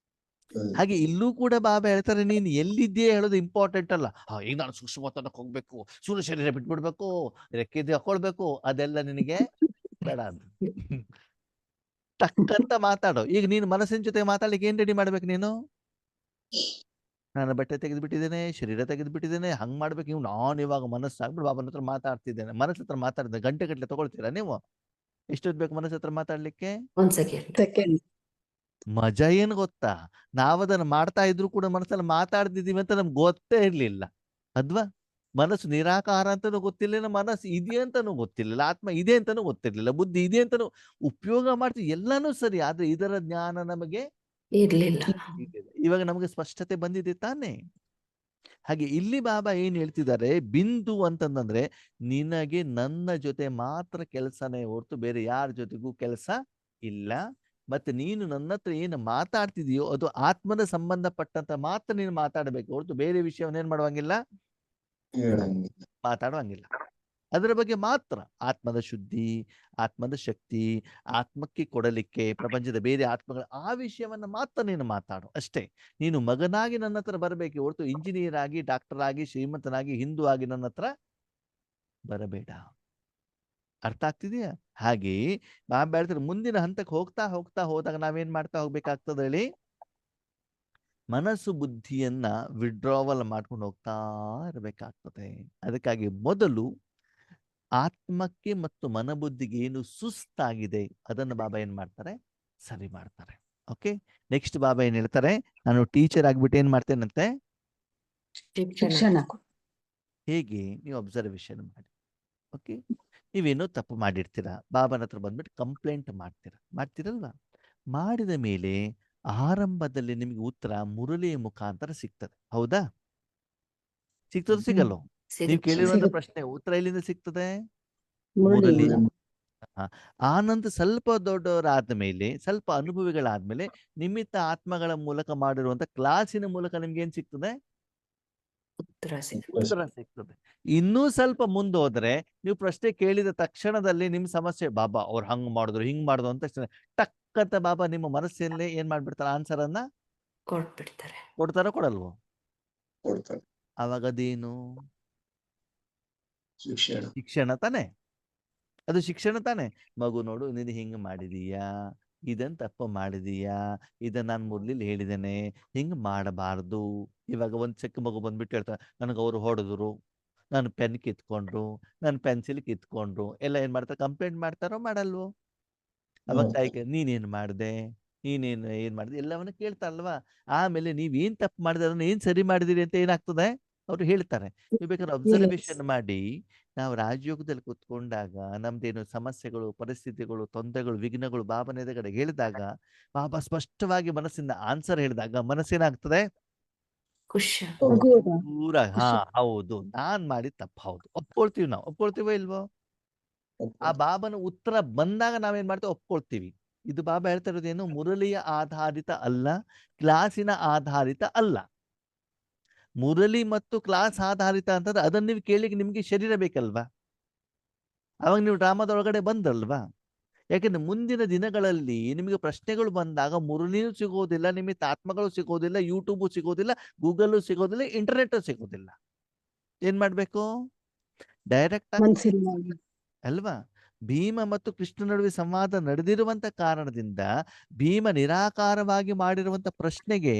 ಹಾಗೆ ಇಲ್ಲೂ ಕೂಡ ಬಾಬಾ ಹೇಳ್ತಾರೆ, ನೀನು ಎಲ್ಲಿದ್ದೀಯ ಹೇಳೋದು ಇಂಪಾರ್ಟೆಂಟ್ ಅಲ್ಲ. ಈಗ ನಾನು ಸೂಕ್ಷ್ಮತನಕ್ಕೆ ಹೋಗ್ಬೇಕು, ಸೂರ್ಯ ಶರೀರ ಬಿಟ್ಬಿಡ್ಬೇಕು, ರೆಕ್ಕಿದ್ದು ಹಾಕೊಳ್ಬೇಕು, ಅದೆಲ್ಲ ನಿನಗೆ ಬೇಡ ಅಂತ. ಟಕ್ಕಂತ ಮಾತಾಡೋ. ಈಗ ನೀನು ಮನಸ್ಸಿನ ಜೊತೆ ಮಾತಾಡ್ಲಿಕ್ಕೆ ಏನ್ ರೆಡಿ ಮಾಡ್ಬೇಕು ನೀನು? ನಾನು ಬಟ್ಟೆ ತೆಗೆದ್ಬಿಟ್ಟಿದ್ದೇನೆ, ಶರೀರ ತೆಗೆದ್ಬಿಟ್ಟಿದ್ದೇನೆ, ಹಂಗ್ ಮಾಡ್ಬೇಕು. ನೀವು ನಾನು ಇವಾಗ ಮನಸ್ಸಾಗ್ಬಿಟ್ಟು ಬಾಬನ ಹತ್ರ ಮಾತಾಡ್ತಿದ್ದೇನೆ. ಮನಸ್ಸ ಹತ್ರ ಮಾತಾಡಿದ್ರೆ ಗಂಟೆ ಗಟ್ಟಲೆ ತಗೊಳ್ತೀರಾ ನೀವು? ಎಷ್ಟೊತ್ತು ಬೇಕು ಮನಸ್ಸ ಹತ್ರ ಮಾತಾಡ್ಲಿಕ್ಕೆ? 1 ಸೆಕೆಂಡ್. ಮಜಾ ಏನ್ ಗೊತ್ತಾ? ನಾವದನ್ನ ಮಾಡ್ತಾ ಇದ್ರು ಕೂಡ ಮನಸ್ಸಲ್ಲಿ ಮಾತಾಡ್ತಿದೀವಿ ಅಂತ ನಮ್ಗೆ ಗೊತ್ತೇ ಇರ್ಲಿಲ್ಲ. ಅದ್ವಾ? ಮನಸ್ಸು ನಿರಾಕಾರ ಅಂತಾನೂ ಗೊತ್ತಿರಲಿಲ್ಲ, ಮನಸ್ಸು ಇದೆ ಅಂತಾನೂ ಗೊತ್ತಿರಲಿಲ್ಲ, ಆತ್ಮ ಇದೆ ಅಂತಾನೂ ಗೊತ್ತಿರಲಿಲ್ಲ, ಬುದ್ಧಿ ಇದೆ ಅಂತಾನೂ ಉಪಯೋಗ ಮಾಡ್ತೀವಿ, ಎಲ್ಲಾನು ಸರಿ. ಆದ್ರೆ ಇದರ ಜ್ಞಾನ ನಮಗೆ ಇರ್ಲಿಲ್ಲ. ಇದಿಲ್ಲ. ಇವಾಗ ನಮಗೆ ಸ್ಪಷ್ಟತೆ ಬಂದಿದೆ ತಾನೇ. ಹಾಗೆ ಇಲ್ಲಿ ಬಾಬಾ ಏನ್ ಹೇಳ್ತಿದ್ದಾರೆ, ಬಿಂದು ಅಂತಂದ್ರೆ ನಿನಗೆ ನನ್ನ ಜೊತೆ ಮಾತ್ರ ಕೆಲಸನೇ ಹೊರತು ಬೇರೆ ಯಾರ ಜೊತೆಗೂ ಕೆಲಸ ಇಲ್ಲ. ಮತ್ತೆ ನೀನು ನನ್ನ ಹತ್ರ ಏನು ಮಾತಾಡ್ತಿದೀಯೋ ಅದು ಆತ್ಮದ ಸಂಬಂಧಪಟ್ಟಂತ ಮಾತ್ರ ನೀನು ಮಾತಾಡಬೇಕು ಹೊರತು ಬೇರೆ ವಿಷಯವನ್ನ ಏನ್ ಮಾಡುವಂಗಿಲ್ಲ, ಹೇಳಂಗಿಲ್ಲ. ಮಾತಾಡುವಂಗಿಲ್ಲ. ಅದರ ಬಗ್ಗೆ ಮಾತ್ರ ಆತ್ಮದ ಶುದ್ಧಿ, ಆತ್ಮದ ಶಕ್ತಿ, ಆತ್ಮಕ್ಕೆ ಕೊಡಲಿಕ್ಕೆ ಪ್ರಪಂಚದ ಬೇರೆ ಆತ್ಮಗಳ ಆ ವಿಷಯವನ್ನ ಮಾತ್ರ ನೀನು ಮಾತಾಡು ಅಷ್ಟೇ. ನೀನು ಮಗನಾಗಿ ನನ್ನ ಹತ್ರ ಬರಬೇಕು ಹೊರತು ಇಂಜಿನಿಯರ್ ಆಗಿ, ಡಾಕ್ಟರ್ ಆಗಿ, ಶ್ರೀಮಂತನಾಗಿ, ಹಿಂದೂ ಆಗಿ ನನ್ನ ಹತ್ರ ಬರಬೇಡ. ಅರ್ಥ ಆಗ್ತಿದೆಯಾ? ಹಾಗೆ ಬಾಬಾ ಹೇಳ್ತಾರೆ, ಮುಂದಿನ ಹಂತಕ್ಕೆ ಹೋಗ್ತಾ ಹೋಗ್ತಾ ಹೋದಾಗ ನಾವೇನ್ ಮಾಡ್ತಾ ಹೋಗ್ಬೇಕಾಗ್ತದೆ ಹೇಳಿ, ಮನಸ್ಸು ಬುದ್ಧಿಯನ್ನ ವಿಡ್ರಾವಲ್ ಮಾಡ್ಕೊಂಡು ಹೋಗ್ತಾ ಇರಬೇಕಾಗ್ತದೆ. ಅದಕ್ಕಾಗಿ ಮೊದಲು ಆತ್ಮಕ್ಕೆ ಮತ್ತು ಮನಬುದ್ಧಿಗೆ ಏನು ಸುಸ್ತಾಗಿದೆ ಅದನ್ನು ಬಾಬಾ ಏನ್ ಮಾಡ್ತಾರೆ, ಸರಿ ಮಾಡ್ತಾರೆ. ಓಕೆ, ನೆಕ್ಸ್ಟ್ ಬಾಬಾ ಏನ್ ಹೇಳ್ತಾರೆ, ನಾನು ಟೀಚರ್ ಆಗ್ಬಿಟ್ಟು ಏನ್ ಮಾಡ್ತೇನಂತೆ, ಶಿಕ್ಷಣ ಹೇಗೆ ನೀವು ಅಬ್ಸರ್ವೇಷನ್ ಮಾಡಿ. ಓಕೆ, ನೀವೇನೋ ತಪ್ಪು ಮಾಡಿರ್ತೀರಾ, ಬಾಬಾನ ಹತ್ರ ಬಂದ್ಬಿಟ್ಟು ಕಂಪ್ಲೇಂಟ್ ಮಾಡ್ತೀರಲ್ವಾ? ಮಾಡಿದ ಮೇಲೆ ಆರಂಭದಲ್ಲಿ ನಿಮಗೆ ಉತ್ತರ ಮುರಳಿಯ ಮುಖಾಂತರ ಸಿಗ್ತದೆ. ಹೌದಾ? ಸಿಗ್ತದ ಸಿಗಲ್ಲೋ? ನೀವು ಕೇಳಿರುವಂತ ಸಿಗುತ್ತೆ. ಪ್ರಶ್ನೆ ಉತ್ತರ ಎಲ್ಲಿಂದ ಸಿಗ್ತದೆ? ಮುರಳಿ ಮುರಳಿ. ಇಂದ. ಆನಂತರ ಸ್ವಲ್ಪ ದೊಡ್ಡವರಾದ್ಮೇಲೆ, ಸ್ವಲ್ಪ ಅನುಭವಿಗಳಾದ್ಮೇಲೆ ನಿಮಿತ್ತ ಆತ್ಮಗಳ ಮೂಲಕ ಮಾಡಿರುವಂತ ಕ್ಲಾಸಿನ ಮೂಲಕ ನಿಮ್ಗೆ ಏನ್ ಸಿಗ್ತದೆ? ಉತ್ತರ ಸಿಗುತ್ತೆ. ಉತ್ತರ ಸಿಗ್ತದೆ. ಇನ್ನೂ ಸ್ವಲ್ಪ ಮುಂದೆ ಹೋದ್ರೆ ನೀವು ಪ್ರಶ್ನೆ ಕೇಳಿದ ತಕ್ಷಣದಲ್ಲಿ ನಿಮ್ ಸಮಸ್ಯೆ, ಬಾಬಾ ಅವ್ರು ಹಂಗ್ ಮಾಡಿದ್ರು ಹಿಂಗ್ ಮಾಡಿದ್ರು ಅಂತ ತಕ್ಷಣ ಟಕ್ ಅಂತ ಬಾಬಾ ನಿಮ್ಮ ಮನಸ್ಸಲ್ಲೇ ಏನ್ ಮಾಡ್ಬಿಡ್ತಾರೆ, ಆನ್ಸರ್ ಅನ್ನ ಕೊಟ್ಬಿಡ್ತಾರೆ. ಕೊಡ್ತಾರೋ ಕೊಡಲ್ವೋ? ಕೊಡ್ತಾರೆ. ಅವಾಗ ಅದೇನು ಶಿಕ್ಷಣ. ಶಿಕ್ಷಣ ತಾನೆ? ಅದು ಶಿಕ್ಷಣ ತಾನೆ. ಮಗು ನೋಡು, ನೀನು ಹಿಂಗ್ ಮಾಡಿದೀಯಾ, ಇದನ್ ತಪ್ಪು ಮಾಡಿದೀಯಾ, ಇದನ್ನ ನಾನು ಮೊದ್ಲಿಲ್ಲಿ ಹೇಳಿದ್ದೇನೆ, ಹಿಂಗ್ ಮಾಡಬಾರ್ದು. ಇವಾಗ ಒಂದ್ ಚಿಕ್ಕ ಮಗು ಬಂದ್ಬಿಟ್ಟು ಹೇಳ್ತಾರೆ, ನನಗೆ ಅವ್ರು ಹೊಡೆದ್ರು, ನಾನು ಪೆನ್ ಕಿತ್ಕೊಂಡ್ರು, ನನ್ನ ಪೆನ್ಸಿಲ್ ಕಿತ್ಕೊಂಡ್ರು, ಎಲ್ಲ ಏನ್ ಮಾಡ್ತಾರೆ, ಕಂಪ್ಲೇಂಟ್ ಮಾಡ್ತಾರೋ ಮಾಡಲ್ವೋ? ಅವಾಗ ತಾಯಿಗೆ ನೀನೇನ್ ಮಾಡ್ದೆ, ನೀನೇನು ಏನ್ ಮಾಡಿದೆ ಎಲ್ಲವನ್ನ ಕೇಳ್ತಾರಲ್ವಾ? ಆಮೇಲೆ ನೀವೇನ್ ತಪ್ಪು ಮಾಡಿದ್ರೆ ಅದನ್ನ ಏನ್ ಸರಿ ಮಾಡಿದಿರಿ ಅಂತ ಏನಾಗ್ತದೆ ಅವ್ರು ಹೇಳ್ತಾರೆ. ನೀವು ಬೇಕಾದ್ರೆ ಅಬ್ಸರ್ವೇಷನ್ ಮಾಡಿ, ನಾವು ರಾಜಯೋಗದಲ್ಲಿ ಕುತ್ಕೊಂಡಾಗ ನಮ್ದೇನು ಸಮಸ್ಯೆಗಳು, ಪರಿಸ್ಥಿತಿಗಳು, ತೊಂದರೆಗಳು, ವಿಘ್ನಗಳು ಬಾಬನ ಎದುರುಗಡೆ ಹೇಳಿದಾಗ, ಬಾಬಾ ಸ್ಪಷ್ಟವಾಗಿ ಮನಸ್ಸಿಂದ ಆನ್ಸರ್ ಹೇಳಿದಾಗ ಮನಸ್ಸೇನಾಗ್ತದೆ, ಖುಷಿ. ಮಗುವಾಗ ಪೂರ ಹಾ ಹೌದು ನಾನ್ ಮಾಡಿದ ತಪ್ಪು, ಹೌದು ಒಪ್ಕೊಳ್ತೀವಿ. ನಾವು ಒಪ್ಕೊಳ್ತೀವೋ ಇಲ್ವೋ? ಆ ಬಾಬನ ಉತ್ತರ ಬಂದಾಗ ನಾವೇನ್ ಮಾಡ್ತೀವಿ, ಒಪ್ಕೊಳ್ತೀವಿ. ಇದು ಬಾಬಾ ಹೇಳ್ತಾ ಇರೋದೇನು, ಮುರಳಿಯ ಆಧಾರಿತ ಅಲ್ಲ, ಕ್ಲಾಸಿನ ಆಧಾರಿತ ಅಲ್ಲ. ಮುರಳಿ ಮತ್ತು ಕ್ಲಾಸ್ ಆಧಾರಿತ ಅಂತಂದ್ರೆ ಅದನ್ನ ನೀವು ಕೇಳಿಕ್ಕೆ ನಿಮ್ಗೆ ಶರೀರ ಬೇಕಲ್ವಾ? ಅವಾಗ ನೀವು ಡ್ರಾಮಾದೊಳಗಡೆ ಬಂದಲ್ವಾ? ಯಾಕೆಂದ್ರೆ ಮುಂದಿನ ದಿನಗಳಲ್ಲಿ ನಿಮಗೆ ಪ್ರಶ್ನೆಗಳು ಬಂದಾಗ ಮುರಳಿನೂ ಸಿಗೋದಿಲ್ಲ, ನಿಮಗೆ ಆತ್ಮಗಳು ಸಿಗೋದಿಲ್ಲ, ಯೂಟ್ಯೂಬು ಸಿಗೋದಿಲ್ಲ, ಗೂಗಲ್ ಸಿಗೋದಿಲ್ಲ, ಇಂಟರ್ನೆಟ್ ಸಿಗೋದಿಲ್ಲ. ಏನ್ ಮಾಡ್ಬೇಕು? ಡೈರೆಕ್ಟ್ ಆಗಿ ಮನ್ಸಿಲ್ಲ. ಅಲ್ವಾ? ಭೀಮ ಮತ್ತು ಕೃಷ್ಣ ನಡುವೆ ಸಂವಾದ ನಡೆದಿರುವಂತ ಕಾರಣದಿಂದ ಭೀಮ ನಿರಾಕಾರವಾಗಿ ಮಾಡಿರುವಂತ ಪ್ರಶ್ನೆಗೆ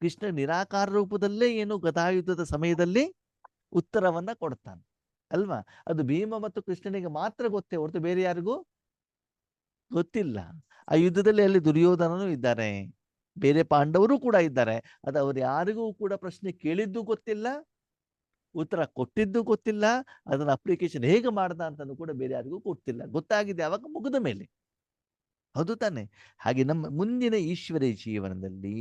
ಕೃಷ್ಣ ನಿರಾಕಾರ ರೂಪದಲ್ಲೇ ಏನು ಗದಾಯುದ್ಧದ ಸಮಯದಲ್ಲಿ ಉತ್ತರವನ್ನ ಕೊಡ್ತಾನೆ ಅಲ್ವಾ? ಅದು ಭೀಮ ಮತ್ತು ಕೃಷ್ಣನಿಗೆ ಮಾತ್ರ ಗೊತ್ತೇ ಹೊರತು ಬೇರೆ ಯಾರಿಗೂ ಗೊತ್ತಿಲ್ಲ. ಆ ಯುದ್ಧದಲ್ಲಿ ಅಲ್ಲಿ ದುರ್ಯೋಧನನು ಇದ್ದಾರೆ, ಬೇರೆ ಪಾಂಡವರು ಕೂಡ ಇದ್ದಾರೆ. ಅದು ಅವ್ರು ಯಾರಿಗೂ ಕೂಡ ಪ್ರಶ್ನೆ ಕೇಳಿದ್ದು ಗೊತ್ತಿಲ್ಲ, ಉತ್ತರ ಕೊಟ್ಟಿದ್ದು ಗೊತ್ತಿಲ್ಲ, ಅದನ್ನ ಅಪ್ಲಿಕೇಶನ್ ಹೇಗೆ ಮಾಡ್ದ ಅಂತನೂ ಕೂಡ ಬೇರೆ ಯಾರಿಗೂ ಗೊತ್ತಿಲ್ಲ. ಗೊತ್ತಾಗಿದೆ ಅವಾಗ ಮುಗಿದ ಮೇಲೆ. ಹೌದು ತಾನೆ? ಹಾಗೆ ನಮ್ಮ ಮುಂದಿನ ಈಶ್ವರೀಯ ಜೀವನದಲ್ಲಿ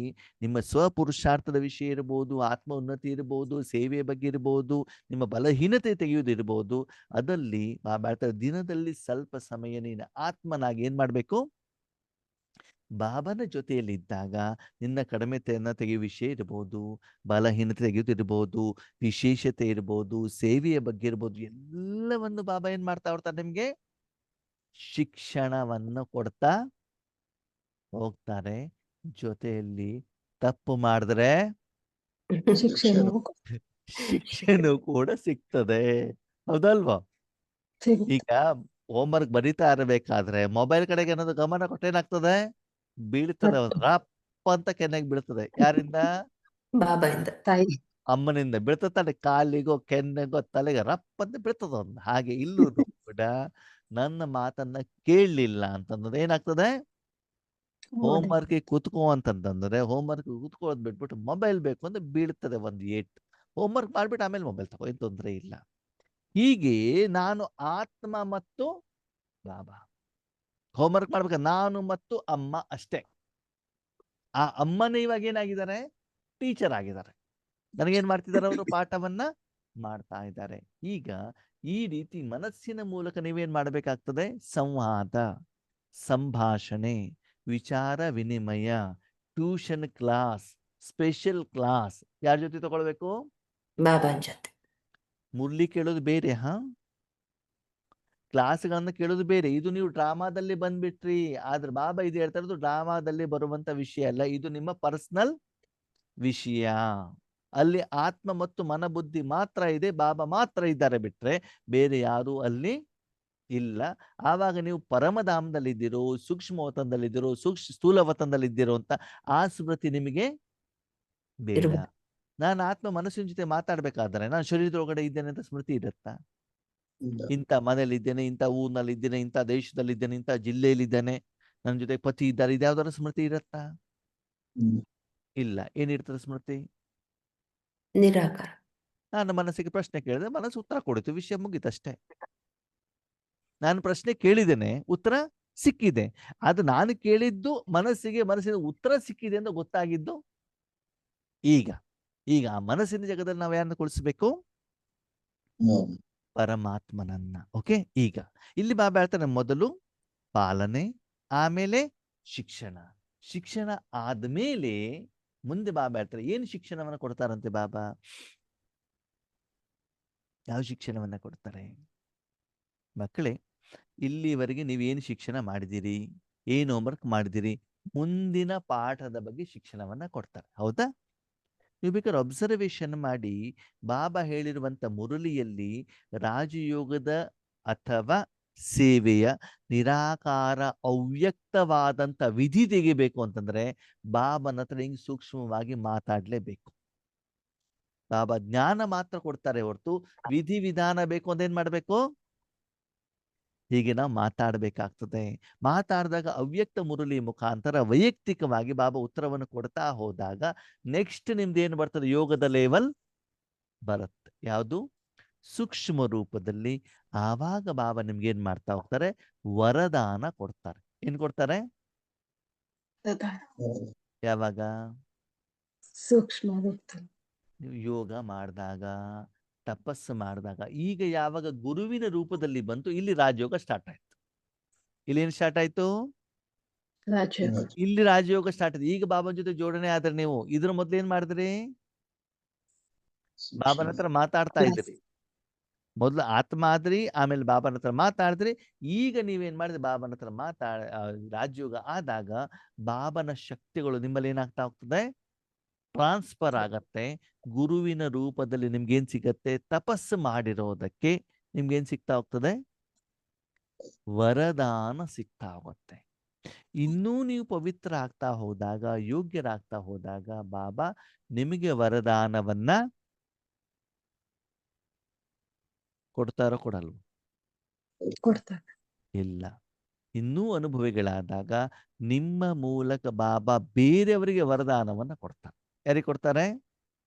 ನಿಮ್ಮ ಸ್ವಪುರುಷಾರ್ಥದ ವಿಷಯ ಇರಬಹುದು, ಆತ್ಮ ಉನ್ನತಿ ಇರಬಹುದು, ಸೇವೆಯ ಬಗ್ಗೆ ಇರಬಹುದು, ನಿಮ್ಮ ಬಲಹೀನತೆ ತೆಗೆಯುವುದಿರಬಹುದು. ಅದಲ್ಲಿ ದಿನದಲ್ಲಿ ಸ್ವಲ್ಪ ಸಮಯ ನೀನು ಆತ್ಮನಾಗಿ ಏನ್ ಮಾಡ್ಬೇಕು, ಬಾಬನ ಜೊತೆಯಲ್ಲಿ ಇದ್ದಾಗ ನಿನ್ನ ಕಡಿಮೆತೆಯನ್ನ ತೆಗೆಯುವ ವಿಷಯ ಇರಬಹುದು, ಬಲಹೀನತೆ ತೆಗೆಯುವುದಿರಬಹುದು, ವಿಶೇಷತೆ ಇರಬಹುದು, ಸೇವೆಯ ಬಗ್ಗೆ ಇರಬಹುದು, ಎಲ್ಲವನ್ನು ಬಾಬಾ ಏನ್ ಮಾಡ್ತಾ ಹೋಗ್ತಾರೆ, ನಿಮ್ಗೆ ಶಿಕ್ಷಣವನ್ನು ಕೊಡ್ತಾ ಹೋಗ್ತಾರೆ. ಜೊತೆಯಲ್ಲಿ ತಪ್ಪು ಮಾಡಿದ್ರೆ ಶಿಕ್ಷಣ ಶಿಕ್ಷಣ ಕೂಡ ಸಿಗ್ತದೆ. ಹೌದಲ್ವಾ? ಸಿಗುತ್ತೆ. ಈಗ ಹೋಮ್ವರ್ಕ್ ಬರೀತಾ ಇರಬೇಕಾದ್ರೆ ಮೊಬೈಲ್ ಕಡೆಗೆ ಏನಾದ್ರು ಗಮನ ಕೊಟ್ಟೇನಾಗ್ತದೆ, ಬೀಳ್ತದೆ, ಒಂದು ರಪ್ ಅಂತ ಕೆನ್ನೆಗೆ ಬೀಳ್ತದೆ. ಯಾರಿಂದ? ಬಾಬಾಯಿಂದ. ತಾಯಿ ಅಮ್ಮನಿಂದ ಬೀಳ್ತದೆ, ಕಾಲಿಗೋ ಕೆನ್ನೆಗೋ ತಲೆಗೆ ರಪ್ ಅಂತ ಬೀಳ್ತದ ಒಂದು. ಹಾಗೆ ಇಲ್ಲೂ ಕೂಡ ನನ್ನ ಮಾತನ್ನ ಕೇಳಲಿಲ್ಲ ಅಂತಂದ್ರೆ ಏನಾಗ್ತದೆ, ಹೋಮ್ವರ್ಕ್ ಕೂತ್ಕೋ ಅಂತಂದ್ರೆ ಹೋಮ್ವರ್ಕ್ ಕೂತ್ಕೊಳ್ಳೋದು ಬಿಟ್ಬಿಟ್ಟು ಮೊಬೈಲ್ ಬೇಕು ಅಂತ ಬೀಳ್ತದೆ ಒಂದು ಏಟ್. ಹೋಮ್ವರ್ಕ್ ಮಾಡ್ಬಿಟ್ಟು ಆಮೇಲೆ ಮೊಬೈಲ್ ತಗೋ, ಏನು ತೊಂದರೆ ಇಲ್ಲ. ಹೀಗೆ ನಾನು ಆತ್ಮ ಮತ್ತು ಬಾಬಾ ಹೋಮ್ವರ್ಕ್ ಮಾಡ್ಬೇಕು, ನಾನು ಮತ್ತು ಅಮ್ಮ ಅಷ್ಟೇ. ಆ ಅಮ್ಮನೇ ಇವಾಗ ಏನಾಗಿದ್ದಾರೆ, ಟೀಚರ್ ಆಗಿದ್ದಾರೆ. ನನಗೇನ್ ಮಾಡ್ತಿದ್ದಾರೆ ಅವರು, ಪಾಠವನ್ನ ಮಾಡ್ತಾ ಇದ್ದಾರೆ. ಈಗ ಈ ರೀತಿ ಮನಸ್ಸಿನ ಮೂಲಕ ನೀವೇನ್ ಮಾಡಬೇಕಾಗ್ತದೆ, ಸಂವಾದ, ಸಂಭಾಷಣೆ, ವಿಚಾರ ವಿನಿಮಯ, ಟ್ಯೂಷನ್ ಕ್ಲಾಸ್, ಸ್ಪೆಷಲ್ ಕ್ಲಾಸ್ ಯಾರ ಜೊತೆ ತಗೊಳ್ಬೇಕು, ಬಾಬಾನ್ ಜೊತೆ. ಮುರಳಿ ಕೇಳೋದು ಬೇರೆ, ಕ್ಲಾಸ್ಗಳನ್ನ ಕೇಳೋದು ಬೇರೆ. ಇದು ನೀವು ಡ್ರಾಮಾದಲ್ಲಿ ಬಂದ್ಬಿಟ್ರಿ. ಆದ್ರೆ ಬಾಬಾ ಇದು ಹೇಳ್ತಾ ಇರೋದು ಡ್ರಾಮಾದಲ್ಲಿ ಬರುವಂತ ವಿಷಯ ಅಲ್ಲ, ಇದು ನಿಮ್ಮ ಪರ್ಸನಲ್ ವಿಷಯ. ಅಲ್ಲಿ ಆತ್ಮ ಮತ್ತು ಮನಬುದ್ಧಿ ಮಾತ್ರ ಇದೆ, ಬಾಬಾ ಮಾತ್ರ ಇದ್ದಾರೆ, ಬಿಟ್ರೆ ಬೇರೆ ಯಾರು ಅಲ್ಲಿ ಇಲ್ಲ. ಆವಾಗ ನೀವು ಪರಮಧಾಮದಲ್ಲಿದ್ದೀರೋ, ಸೂಕ್ಷ್ಮ ವತನದಲ್ಲಿದ್ದೀರೋ, ಸ್ಥೂಲ ವತನದಲ್ಲಿದ್ದೀರೋ ಅಂತ ಆ ಸ್ಮೃತಿ ನಿಮಗೆ ಬೇಡ. ಇರ್ಬೇಕು. ನಾನು ಆತ್ಮ ಮನಸ್ಸಿನ ಜೊತೆ ಮಾತಾಡ್ಬೇಕಾದ್ರೆ ನಾನು ಶರೀರದೊಳಗಡೆ ಇದ್ದೇನೆ ಅಂತ ಸ್ಮೃತಿ ಇರುತ್ತಾ? ಇಲ್ಲ. ಇಂಥ ಮನೇಲಿದ್ದೇನೆ, ಇಂಥ ಊರಿನಲ್ಲಿದ್ದೇನೆ, ಇಂಥ ದೇಶದಲ್ಲಿದ್ದೇನೆ, ಇಂಥ ಜಿಲ್ಲೆಯಲ್ಲಿದ್ದೇನೆ, ನನ್ನ ಜೊತೆ ಪತಿ ಇದ್ದಾರೆ, ಇದ್ಯಾವ್ದಾರ ಸ್ಮೃತಿ ಇರತ್ತಾ? ಹ್ಮ್. ಇಲ್ಲ. ಏನಿರ್ತದೆ ಸ್ಮೃತಿ? ನಿರಾಕಾರ. ನಾನು ಮನಸ್ಸಿಗೆ ಪ್ರಶ್ನೆ ಕೇಳಿದ್ರೆ ಮನಸ್ಸು ಉತ್ತರ ಕೊಡುತ್ತೆ, ವಿಷಯ ಮುಗಿತಷ್ಟೇ. ನಾನು ಪ್ರಶ್ನೆ ಕೇಳಿದ್ದೇನೆ, ಉತ್ತರ ಸಿಕ್ಕಿದೆ. ಅದು ನಾನು ಕೇಳಿದ್ದು ಮನಸ್ಸಿನ ಉತ್ತರ ಸಿಕ್ಕಿದೆ ಅಂತ ಗೊತ್ತಾಗಿದ್ದು ಈಗ. ಆ ಮನಸ್ಸಿನ ಜಗದಲ್ಲಿ ನಾವು ಯಾರನ್ನ ಕೊಳಿಸ್ಬೇಕು? ಹ್ಮ್. ಪರಮಾತ್ಮನನ್ನ. ಓಕೆ. ಈಗ ಇಲ್ಲಿ ಬಾಬಾ ಹೇಳ್ತಾನೆ, ಮೊದಲು ಪಾಲನೆ, ಆಮೇಲೆ ಶಿಕ್ಷಣ ಆದ್ಮೇಲೆ ಮುಂದೆ ಬಾಬಾ ಹೇಳ್ತಾರೆ ಏನು ಶಿಕ್ಷಣವನ್ನ ಕೊಡ್ತಾರಂತೆ ಬಾಬಾ. ಯಾವ ಶಿಕ್ಷಣವನ್ನ ಕೊಡ್ತಾರೆ? ಮಕ್ಕಳೇ, ಇಲ್ಲಿವರೆಗೆ ನೀವೇನು ಶಿಕ್ಷಣ ಮಾಡಿದಿರಿ, ಏನು ಹೋಮ್ವರ್ಕ್ ಮಾಡಿದಿರಿ, ಮುಂದಿನ ಪಾಠದ ಬಗ್ಗೆ ಶಿಕ್ಷಣವನ್ನ ಕೊಡ್ತಾರೆ. ಹೌದಾ? ನೀವು ಬೇಕಾದ್ರೆ ಅಬ್ಸರ್ವೇಷನ್ ಮಾಡಿ, ಬಾಬಾ ಹೇಳಿರುವಂತ ಮುರಳಿಯಲ್ಲಿ ರಾಜಯೋಗದ ಅಥವಾ ಸೇವೆಯ ನಿರಾಕಾರ ಅವ್ಯಕ್ತವಾದಂತ ವಿಧಿ ತೆಗಿಬೇಕು ಅಂತಂದ್ರೆ ಬಾಬಾನ ಹತ್ರ ಹಿಂಗ್ ಸೂಕ್ಷ್ಮವಾಗಿ ಮಾತಾಡ್ಲೇಬೇಕು. ಬಾಬಾ ಜ್ಞಾನ ಮಾತ್ರ ಕೊಡ್ತಾರೆ ಹೊರತು ವಿಧಿ ವಿಧಾನ ಬೇಕು ಅಂತ ಏನ್ ಮಾಡ್ಬೇಕು? ಹೀಗೆ ನಾವು ಮಾತಾಡ್ಬೇಕಾಗ್ತದೆ. ಮಾತಾಡಿದಾಗ ಅವ್ಯಕ್ತ ಮುರಳಿ ಮುಖಾಂತರ ವೈಯಕ್ತಿಕವಾಗಿ ಬಾಬಾ ಉತ್ತರವನ್ನು ಕೊಡ್ತಾ ಹೋದಾಗ ನೆಕ್ಸ್ಟ್ ನಿಮ್ದೇನು ಬರ್ತದೆ, ಯೋಗದ ಲೆವೆಲ್ ಬರುತ್ತೆ. ಯಾವುದು? ಸೂಕ್ಷ್ಮ ರೂಪದಲ್ಲಿ. ಆವಾಗ ಬಾಬಾ ನಿಮ್ಗೆ ಏನ್ ಮಾಡ್ತಾ ಹೋಗ್ತಾರೆ, ವರದಾನ ಕೊಡ್ತಾರೆ. ಏನ್ ಕೊಡ್ತಾರೆ? ಯಾವಾಗ? ಸೂಕ್ಷ್ಮ ರೂಪದಲ್ಲಿ. ನೀವು ಯೋಗ ಮಾಡಿದಾಗ, ತಪಸ್ಸು ಮಾಡಿದಾಗ. ಈಗ ಯಾವಾಗ ಗುರುವಿನ ರೂಪದಲ್ಲಿ ಬಂತು, ಇಲ್ಲಿ ರಾಜಯೋಗ ಸ್ಟಾರ್ಟ್ ಆಯ್ತು. ಇಲ್ಲಿ ಏನ್ ಸ್ಟಾರ್ಟ್ ಆಯ್ತು? ರಾಜಯೋಗ. ಇಲ್ಲಿ ರಾಜಯೋಗ ಸ್ಟಾರ್ಟ್ ಆಯ್ತು. ಈಗ ಬಾಬಾನ ಜೊತೆ ಜೋಡಣೆ ಆದ್ರೆ ನೀವು ಇದ್ರ ಮೊದ್ಲು ಏನ್ ಮಾಡಿದ್ರಿ? ಬಾಬಾನ ಹತ್ರ ಮಾತಾಡ್ತಾ ಇದ್ರಿ. ಮೊದ್ಲು ಆತ್ಮ ಆದ್ರಿ, ಆಮೇಲೆ ಬಾಬಾನ ಹತ್ರ ಮಾತಾಡಿದ್ರಿ. ಈಗ ನೀವೇನ್ ಮಾಡಿದ್ರಿ? ಬಾಬಾನ ಹತ್ರ ರಾಜಯೋಗ ಆದಾಗ ಬಾಬಾನ ಶಕ್ತಿಗಳು ನಿಮ್ಮಲ್ಲಿ ಏನಾಗ್ತಾ ಹೋಗ್ತದೆ, ಟ್ರಾನ್ಸ್ಫರ್ ಆಗತ್ತೆ. ಗುರುವಿನ ರೂಪದಲ್ಲಿ ನಿಮ್ಗೇನ್ ಸಿಗತ್ತೆ? ತಪಸ್ಸು ಮಾಡಿರೋದಕ್ಕೆ ನಿಮ್ಗೇನ್ ಸಿಗ್ತಾ ಹೋಗ್ತದೆ? ವರದಾನ ಸಿಗ್ತಾ ಹೋಗುತ್ತೆ. ಇನ್ನೂ ನೀವು ಪವಿತ್ರ ಆಗ್ತಾ ಹೋದಾಗ, ಯೋಗ್ಯರಾಗ್ತಾ ಹೋದಾಗ ಬಾಬಾ ನಿಮಗೆ ವರದಾನವನ್ನ ಕೊಡ್ತಾರೋ ಕೊಡಲ್ವ? ಕೊಡ್ತಾರೆ. ಇಲ್ಲ. ಇನ್ನೂ ಅನುಭವಿಗಳಾದಾಗ ನಿಮ್ಮ ಮೂಲಕ ಬಾಬಾ ಬೇರೆಯವರಿಗೆ ವರದಾನವನ್ನ ಕೊಡ್ತಾರೆ. ಯಾರಿಗೆ ಕೊಡ್ತಾರೆ?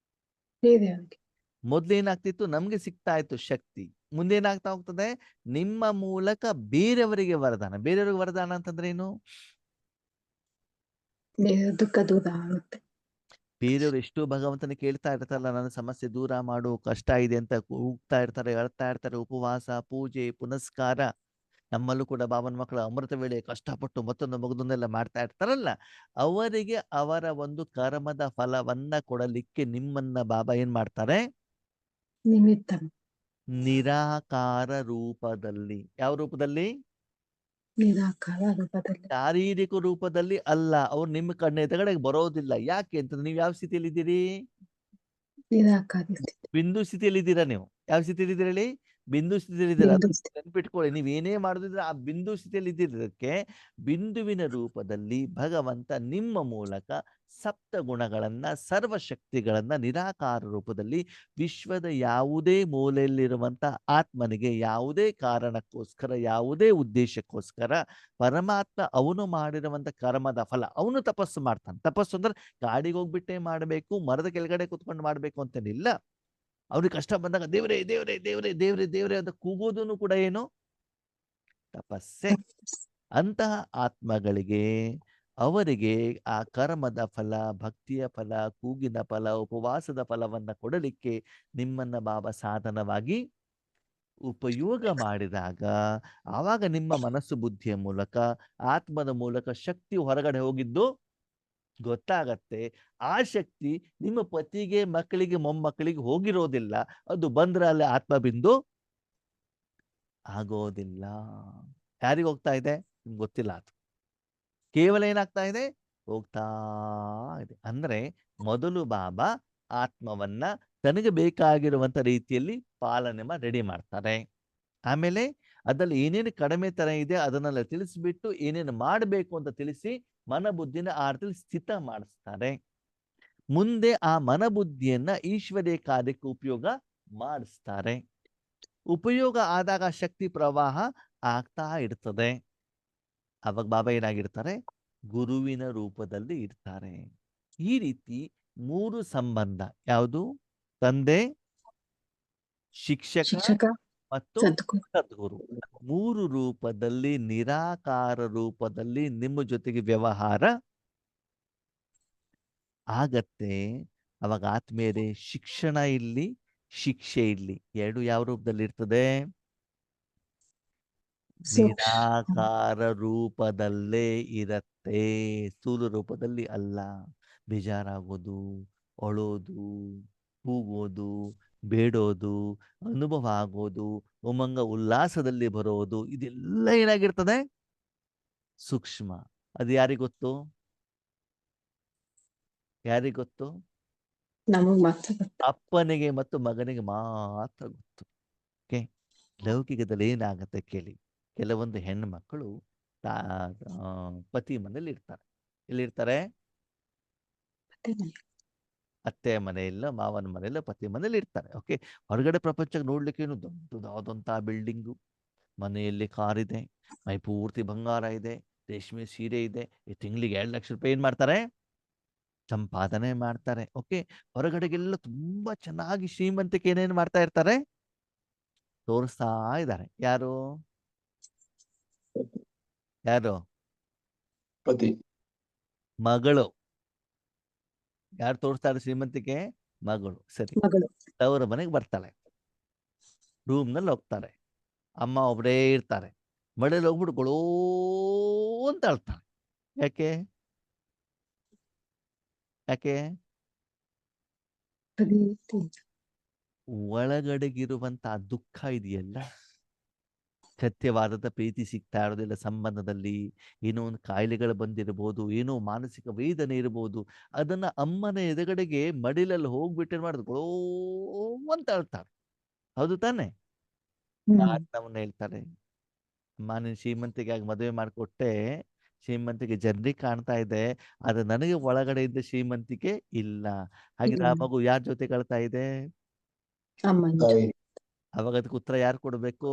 ಬೇರೆಯವ್ರಿಗೆ. ಮೊದ್ಲೇನಾಗ್ತಿತ್ತು, ನಮ್ಗೆ ಸಿಗ್ತಾ ಇತ್ತು ಶಕ್ತಿ. ಮುಂದೇನಾಗ್ತಾ ಹೋಗ್ತದೆ, ನಿಮ್ಮ ಮೂಲಕ ಬೇರೆಯವರಿಗೆ ವರದಾನ. ಬೇರೆಯವ್ರಿಗೆ ವರದಾನ ಅಂತಂದ್ರೆ ಏನು? ದುಃಖ ದೂರ ಆಗುತ್ತೆ. ಬೇರೆಯವರು ಎಷ್ಟೋ ಭಗವಂತನ ಕೇಳ್ತಾ ಇರ್ತಾರಲ್ಲ, ನನ್ನ ಸಮಸ್ಯೆ ದೂರ ಮಾಡು, ಕಷ್ಟ ಇದೆ ಅಂತ ಕೂಗ್ತಾ ಇರ್ತಾರೆ, ಅಳ್ತಾ ಇರ್ತಾರೆ. ಉಪವಾಸ, ಪೂಜೆ, ಪುನಸ್ಕಾರ. ನಮ್ಮಲ್ಲೂ ಕೂಡ ಬಾಬನ ಮಕ್ಕಳು ಅಮೃತ ವೇಳೆ ಕಷ್ಟಪಟ್ಟು ಮತ್ತೊಂದು ಮಗದೊಂದೆಲ್ಲ ಮಾಡ್ತಾ ಇರ್ತಾರಲ್ಲ, ಅವರಿಗೆ ಅವರ ಒಂದು ಕರ್ಮದ ಫಲವನ್ನ ಕೊಡಲಿಕ್ಕೆ ನಿಮ್ಮನ್ನ ಬಾಬಾ ಏನ್ ಮಾಡ್ತಾರೆ? ನಿಮಿತ್ತ. ನಿರಾಕಾರ ರೂಪದಲ್ಲಿ. ಯಾವ ರೂಪದಲ್ಲಿ? ನಿರಾಕಾರ ರೂಪದಲ್ಲಿ. ಶಾರೀರಿಕ ರೂಪದಲ್ಲಿ ಅಲ್ಲ. ಅವ್ರು ನಿಮ್ಮ ಕಣ್ಣೆದುರುಗಡೆ ಬರೋದಿಲ್ಲ. ಯಾಕೆ ಅಂತಂದ್ರೆ ನೀವು ಯಾವ ಸ್ಥಿತಿಯಲ್ಲಿ ಇದ್ದೀರಿ? ನಿರಾಕಾರಿ ಸ್ಥಿತಿ. ಬಿಂದು ಸ್ಥಿತಿಯಲ್ಲಿ ಇದ್ದೀರಾ ನೀವು. ಯಾವ ಸ್ಥಿತಿಯಲ್ಲಿ ಇದ್ದೀರಿ ಹೇಳಿ? ಬಿಂದು ಸ್ಥಿತಿಯಲ್ಲಿ ಇದ್ದೀರಾ. ಬಿಂದು ಸ್ಥಿತಿ. ನೆನ್ಪಿಟ್ಕೊಳ್ಳಿ, ನೀವೇನೇ ಮಾಡಿದ್ರೆ ಆ ಬಿಂದು ಸ್ಥಿತಿಯಲ್ಲಿ ಇದ್ದಿದ್ದಕ್ಕೆ ಬಿಂದುವಿನ ರೂಪದಲ್ಲಿ ಭಗವಂತ ನಿಮ್ಮ ಮೂಲಕ ಸಪ್ತ ಗುಣಗಳನ್ನ, ಸರ್ವಶಕ್ತಿಗಳನ್ನ ನಿರಾಕಾರ ರೂಪದಲ್ಲಿ ವಿಶ್ವದ ಯಾವುದೇ ಮೂಲೆಯಲ್ಲಿರುವಂತ ಆತ್ಮನಿಗೆ ಯಾವುದೇ ಕಾರಣಕ್ಕೋಸ್ಕರ, ಯಾವುದೇ ಉದ್ದೇಶಕ್ಕೋಸ್ಕರ ಪರಮಾತ್ಮ ಅವನು ಮಾಡಿರುವಂತ ಕರ್ಮದ ಫಲ. ಅವನು ತಪಸ್ಸು ಮಾಡ್ತಾನೆ. ತಪಸ್ಸು ಅಂದ್ರೆ ಗಾಡಿಗೆ ಹೋಗ್ಬಿಟ್ಟೆ ಮಾಡಬೇಕು, ಮರದ ಕೆಳಗಡೆ ಕುತ್ಕೊಂಡು ಮಾಡ್ಬೇಕು ಅಂತೇನಿಲ್ಲ. ಅವ್ರಿಗೆ ಕಷ್ಟ ಬಂದಾಗ ದೇವ್ರೇ ದೇವ್ರೇ ದೇವ್ರೇ ದೇವ್ರೇ ದೇವ್ರೇ ಅಂತ ಕೂಗೋದನ್ನು ಕೂಡ ಏನು ತಪಸ್ಸೆ. ಅಂತಹ ಆತ್ಮಗಳಿಗೆ ಅವರಿಗೆ ಆ ಕರ್ಮದ ಫಲ, ಭಕ್ತಿಯ ಫಲ, ಕೂಗಿನ ಫಲ, ಉಪವಾಸದ ಫಲವನ್ನ ಕೊಡಲಿಕ್ಕೆ ನಿಮ್ಮನ್ನ ಬಾಬಾ ಸಾಧನವಾಗಿ ಉಪಯೋಗ ಮಾಡಿದಾಗ ಆವಾಗ ನಿಮ್ಮ ಮನಸ್ಸು ಬುದ್ಧಿಯ ಮೂಲಕ ಆತ್ಮದ ಮೂಲಕ ಶಕ್ತಿ ಹೊರಗಡೆ ಹೋಗಿದ್ದು ಗೊತ್ತಾಗತ್ತೆ. ಆ ಶಕ್ತಿ ನಿಮ್ಮ ಪತಿಗೆ, ಮಕ್ಕಳಿಗೆ, ಮೊಮ್ಮಕ್ಕಳಿಗೆ ಹೋಗಿರೋದಿಲ್ಲ. ಅದು ಬಂದ್ರೆ ಅಲ್ಲಿ ಆತ್ಮ ಬಿಂದು ಆಗೋದಿಲ್ಲ. ಯಾರಿಗೆ ಹೋಗ್ತಾ ಇದೆ ನಿಮ್ಗೆ ಗೊತ್ತಿಲ್ಲ. ಅದು ಕೇವಲ ಏನಾಗ್ತಾ ಇದೆ, ಹೋಗ್ತಾ ಇದೆ. ಅಂದ್ರೆ ಮೊದಲು ಬಾಬಾ ಆತ್ಮವನ್ನ ತನಗೆ ಬೇಕಾಗಿರುವಂತ ರೀತಿಯಲ್ಲಿ ಪಾಲನೆ ಮಾಡಿ ರೆಡಿ ಮಾಡ್ತಾರೆ. ಆಮೇಲೆ ಅದ್ರಲ್ಲಿ ಏನೇನು ಕಡಿಮೆ ತರ ಇದೆ ಅದನ್ನೆಲ್ಲ ತಿಳಿಸ್ಬಿಟ್ಟು ಏನೇನು ಮಾಡಬೇಕು ಅಂತ ತಿಳಿಸಿ ಮನಬುದ್ಧಿನ ಆ ಅರ್ಥದಲ್ಲಿ ಸ್ಥಿತ ಮಾಡಿಸ್ತಾರೆ. ಮುಂದೆ ಆ ಮನಬುದ್ಧಿಯನ್ನ ಈಶ್ವರೀಯ ಕಾರ್ಯಕ್ಕೆ ಉಪಯೋಗ ಮಾಡಿಸ್ತಾರೆ. ಉಪಯೋಗ ಆದಾಗ ಶಕ್ತಿ ಪ್ರವಾಹ ಆಗ್ತಾ ಇರ್ತದೆ. ಅವಾಗ ಬಾಬಾ ಏನಾಗಿರ್ತಾರೆ, ಗುರುವಿನ ರೂಪದಲ್ಲಿ ಇರ್ತಾರೆ. ಈ ರೀತಿ 3 ಸಂಬಂಧ, ಯಾವುದು, ತಂದೆ, ಶಿಕ್ಷಕ ಮತ್ತು ಸದ್ಗುರು. ಸದ್ಗುರು, 3 ರೂಪದಲ್ಲಿ ನಿರಾಕಾರ ರೂಪದಲ್ಲಿ ನಿಮ್ಮ ಜೊತೆಗೆ ವ್ಯವಹಾರ ಆಗತ್ತೆ. ಅವಾಗ ಆತ್ಮೇಲೆ ಶಿಕ್ಷಣ ಇಲ್ಲಿ, ಶಿಕ್ಷೆ ಇಲ್ಲಿ, ಎರಡು ಯಾವ ರೂಪದಲ್ಲಿ ಇರ್ತದೆ, ನಿರಾಕಾರ ರೂಪದಲ್ಲೇ ಇರತ್ತೆ, ಸ್ಥೂಲ ರೂಪದಲ್ಲಿ ಅಲ್ಲ. ಬೇಜಾರಾಗೋದು, ಅಳೋದು, ಕೂಗೋದು, ಬೇಡೋದು, ಅನುಭವ ಆಗೋದು, ಉಮಂಗ ಉಲ್ಲಾಸದಲ್ಲಿ ಬರೋದು, ಇದೆಲ್ಲ ಏನಾಗಿರ್ತದೆ, ಸೂಕ್ಷ್ಮ. ಅದು ಯಾರಿಗ್ ಗೊತ್ತು, ಯಾರಿಗ್ ಗೊತ್ತು? ನಮಗ್ ಮಾತ್ರ ಗೊತ್ತು. ಅಪ್ಪನಿಗೆ ಮತ್ತು ಮಗನಿಗೆ ಮಾತ್ರ ಗೊತ್ತು. ಓಕೆ, ಲೌಕಿಕದಲ್ಲಿ ಏನಾಗತ್ತೆ ಕೇಳಿ. ಕೆಲವೊಂದು ಹೆಣ್ಣು ಮಕ್ಕಳು ಪತಿ ಮನೇಲಿ ಇರ್ತಾರೆ. ಎಲ್ಲಿರ್ತಾರೆ? ಮತ್ತೆ ಮನೆ. ಅತ್ತೆ ಮನೆಯಲ್ಲ, ಮಾವನ ಮನೆಯಲ್ಲ, ಪತಿ ಮನೇಲಿ ಇರ್ತಾರೆ. ಓಕೆ, ಹೊರಗಡೆ ಪ್ರಪಂಚಕ್ಕೆ ನೋಡ್ಲಿಕ್ಕೆ ಏನು ದೊಡ್ಡದಾದಂತಹ ಬಿಲ್ಡಿಂಗು, ಮನೆಯಲ್ಲಿ ಕಾರ್ ಇದೆ, ಮೈ ಪೂರ್ತಿ ಬಂಗಾರ ಇದೆ, ರೇಷ್ಮೆ ಸೀರೆ ಇದೆ, ಈ ತಿಂಗಳಿಗೆ 2 ಲಕ್ಷ ರೂಪಾಯಿ ಏನ್ ಮಾಡ್ತಾರೆ, ಸಂಪಾದನೆ ಮಾಡ್ತಾರೆ. ಓಕೆ, ಹೊರಗಡೆಗೆಲ್ಲ ತುಂಬಾ ಚೆನ್ನಾಗಿ ಶ್ರೀಮಂತಿಕೆ ಏನೇನು ಮಾಡ್ತಾ ಇರ್ತಾರೆ, ತೋರಿಸ್ತಾ ಇದ್ದಾರೆ. ಯಾರು ಯಾರು? ಪತಿ. ಮಗಳು. ಯಾರು ತೋರಿಸ್ತಾರೆ ಶ್ರೀಮಂತಿಕೆ? ಮಗಳು. ಸರಿ, ಮಗಳು. ತವರ ಮನೆಗೆ ಬರ್ತಾಳೆ, ರೂಮ್ನಲ್ಲಿ ಹೋಗ್ತಾರೆ, ಅಮ್ಮ ಒಬ್ಬರೇ ಇರ್ತಾರೆ. ಮಳೆಯಲ್ಲಿ ಹೋಗ್ಬಿಟ್ಟು ಗೊಳೋ ಅಂತ ಅಳ್ತಾಳೆ. ಯಾಕೆ ಯಾಕೆ? ಒಳಗಡೆಗಿರುವಂತಹ ದುಃಖ ಇದೆಯಲ್ಲ, ಸತ್ಯವಾದದ ಪ್ರೀತಿ ಸಿಗ್ತಾ ಇರೋದಿಲ್ಲ ಸಂಬಂಧದಲ್ಲಿ, ಏನೋ ಒಂದು ಕಾಯಿಲೆಗಳು ಬಂದಿರಬಹುದು, ಏನೋ ಮಾನಸಿಕ ವೇದನೆ ಇರಬಹುದು. ಅದನ್ನ ಅಮ್ಮನ ಎದುರುಗಡೆಗೆ ಮಡಿಲಲ್ಲಿ ಹೋಗ್ಬಿಟ್ಟು ಮಾಡಿದ್ರು ಗೊಳೋ ಅಂತ ಅಳ್ತಾರೆ. ಹೌದು ತಾನೆ? ನಮ್ಮನ್ನ ಹೇಳ್ತಾರೆ, ಅಮ್ಮ ನೀನು ಶ್ರೀಮಂತಿಗೆ ಆಗಿ ಮದುವೆ ಮಾಡಿಕೊಟ್ಟೆ, ಶ್ರೀಮಂತಿಗೆ ಜನರಿಗೆ ಕಾಣ್ತಾ ಇದೆ, ಆದ್ರೆ ನನಗೆ ಒಳಗಡೆ ಇದ್ದ ಶ್ರೀಮಂತಿಕೆ ಇಲ್ಲ. ಹಾಗಿದ್ರೆ ಆ ಮಗು ಯಾರ ಜೊತೆ ಕಳ್ತಾ ಇದೆ? ತಾಯಿ. ಅವಾಗ ಅದಕ್ಕೆ ಉತ್ತರ ಯಾರು ಕೊಡ್ಬೇಕು?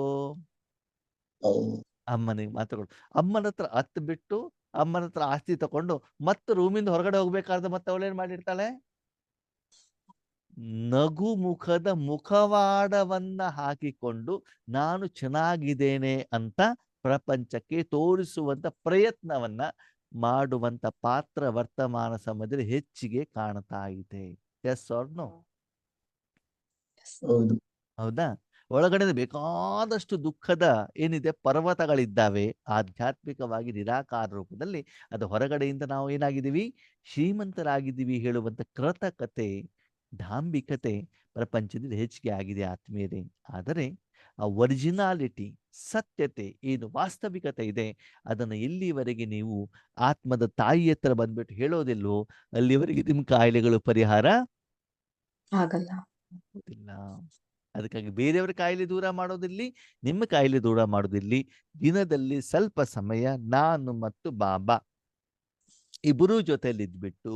ಅಮ್ಮನಿಗೆ ಮಾತುಗಳು. ಅಮ್ಮನ ಹತ್ರ ಹತ್ತು ಬಿಟ್ಟು ಅಮ್ಮನ ಹತ್ರ ಆಸ್ತಿ ತಕೊಂಡು ಮತ್ತೆ ರೂಮಿಂದ ಹೊರಗಡೆ ಹೋಗ್ಬೇಕಾದ್ರೆ ಮತ್ತೆ ಅವಳೇನ್ ಮಾಡಿರ್ತಾಳೆ, ನಗು ಮುಖದ ಮುಖವಾಡವನ್ನ ಹಾಕಿಕೊಂಡು ನಾನು ಚೆನ್ನಾಗಿದ್ದೇನೆ ಅಂತ ಪ್ರಪಂಚಕ್ಕೆ ತೋರಿಸುವಂತ ಪ್ರಯತ್ನವನ್ನ ಮಾಡುವಂತ ಪಾತ್ರ ವರ್ತಮಾನ ಸಮಯದಲ್ಲಿ ಹೆಚ್ಚಿಗೆ ಕಾಣ್ತಾ ಇದೆ. Yes or no? ಹೌದು. ಹೌದಾ? ಒಳಗಡೆ ಬೇಕಾದಷ್ಟು ದುಃಖದ ಏನಿದೆ ಪರ್ವತಗಳಿದ್ದಾವೆ. ಆಧ್ಯಾತ್ಮಿಕವಾಗಿ ನಿರಾಕಾರ ರೂಪದಲ್ಲಿ ಅದು ಹೊರಗಡೆಯಿಂದ ನಾವು ಏನಾಗಿದ್ದೀವಿ, ಶ್ರೀಮಂತರಾಗಿದ್ದೀವಿ ಹೇಳುವಂತ ಕೃತಕತೆ, ಢಾಂಬಿಕತೆ ಪ್ರಪಂಚದಲ್ಲಿ ಹೆಚ್ಚಿಗೆ ಆಗಿದೆ ಆತ್ಮೀಯರೇ. ಆದರೆ ಆ ಒರಿಜಿನಾಲಿಟಿ, ಸತ್ಯತೆ ಏನು ವಾಸ್ತವಿಕತೆ ಇದೆ, ಅದನ್ನು ಎಲ್ಲಿವರೆಗೆ ನೀವು ಆತ್ಮದ ತಾಯಿ ಹತ್ರ ಬಂದ್ಬಿಟ್ಟು ಹೇಳೋದಿಲ್ವೋ ಅಲ್ಲಿವರೆಗೆ ನಿಮ್ಮ ಕಾಯಿಲೆಗಳು ಪರಿಹಾರ ಆಗಲ್ಲ. ಆಗೋದಿಲ್ಲ. ಅದಕ್ಕಾಗಿ ಬೇರೆಯವರ ಕಾಯಿಲೆ ದೂರ ಮಾಡೋದಿರ್ಲಿ, ನಿಮ್ಮ ಕಾಯಿಲೆ ದೂರ ಮಾಡೋದಿರ್ಲಿ, ದಿನದಲ್ಲಿ ಸ್ವಲ್ಪ ಸಮಯ ನಾನು ಮತ್ತು ಬಾಬಾ ಇಬ್ಬರೂ ಜೊತೆಯಲ್ಲಿ ಇದ್ಬಿಟ್ಟು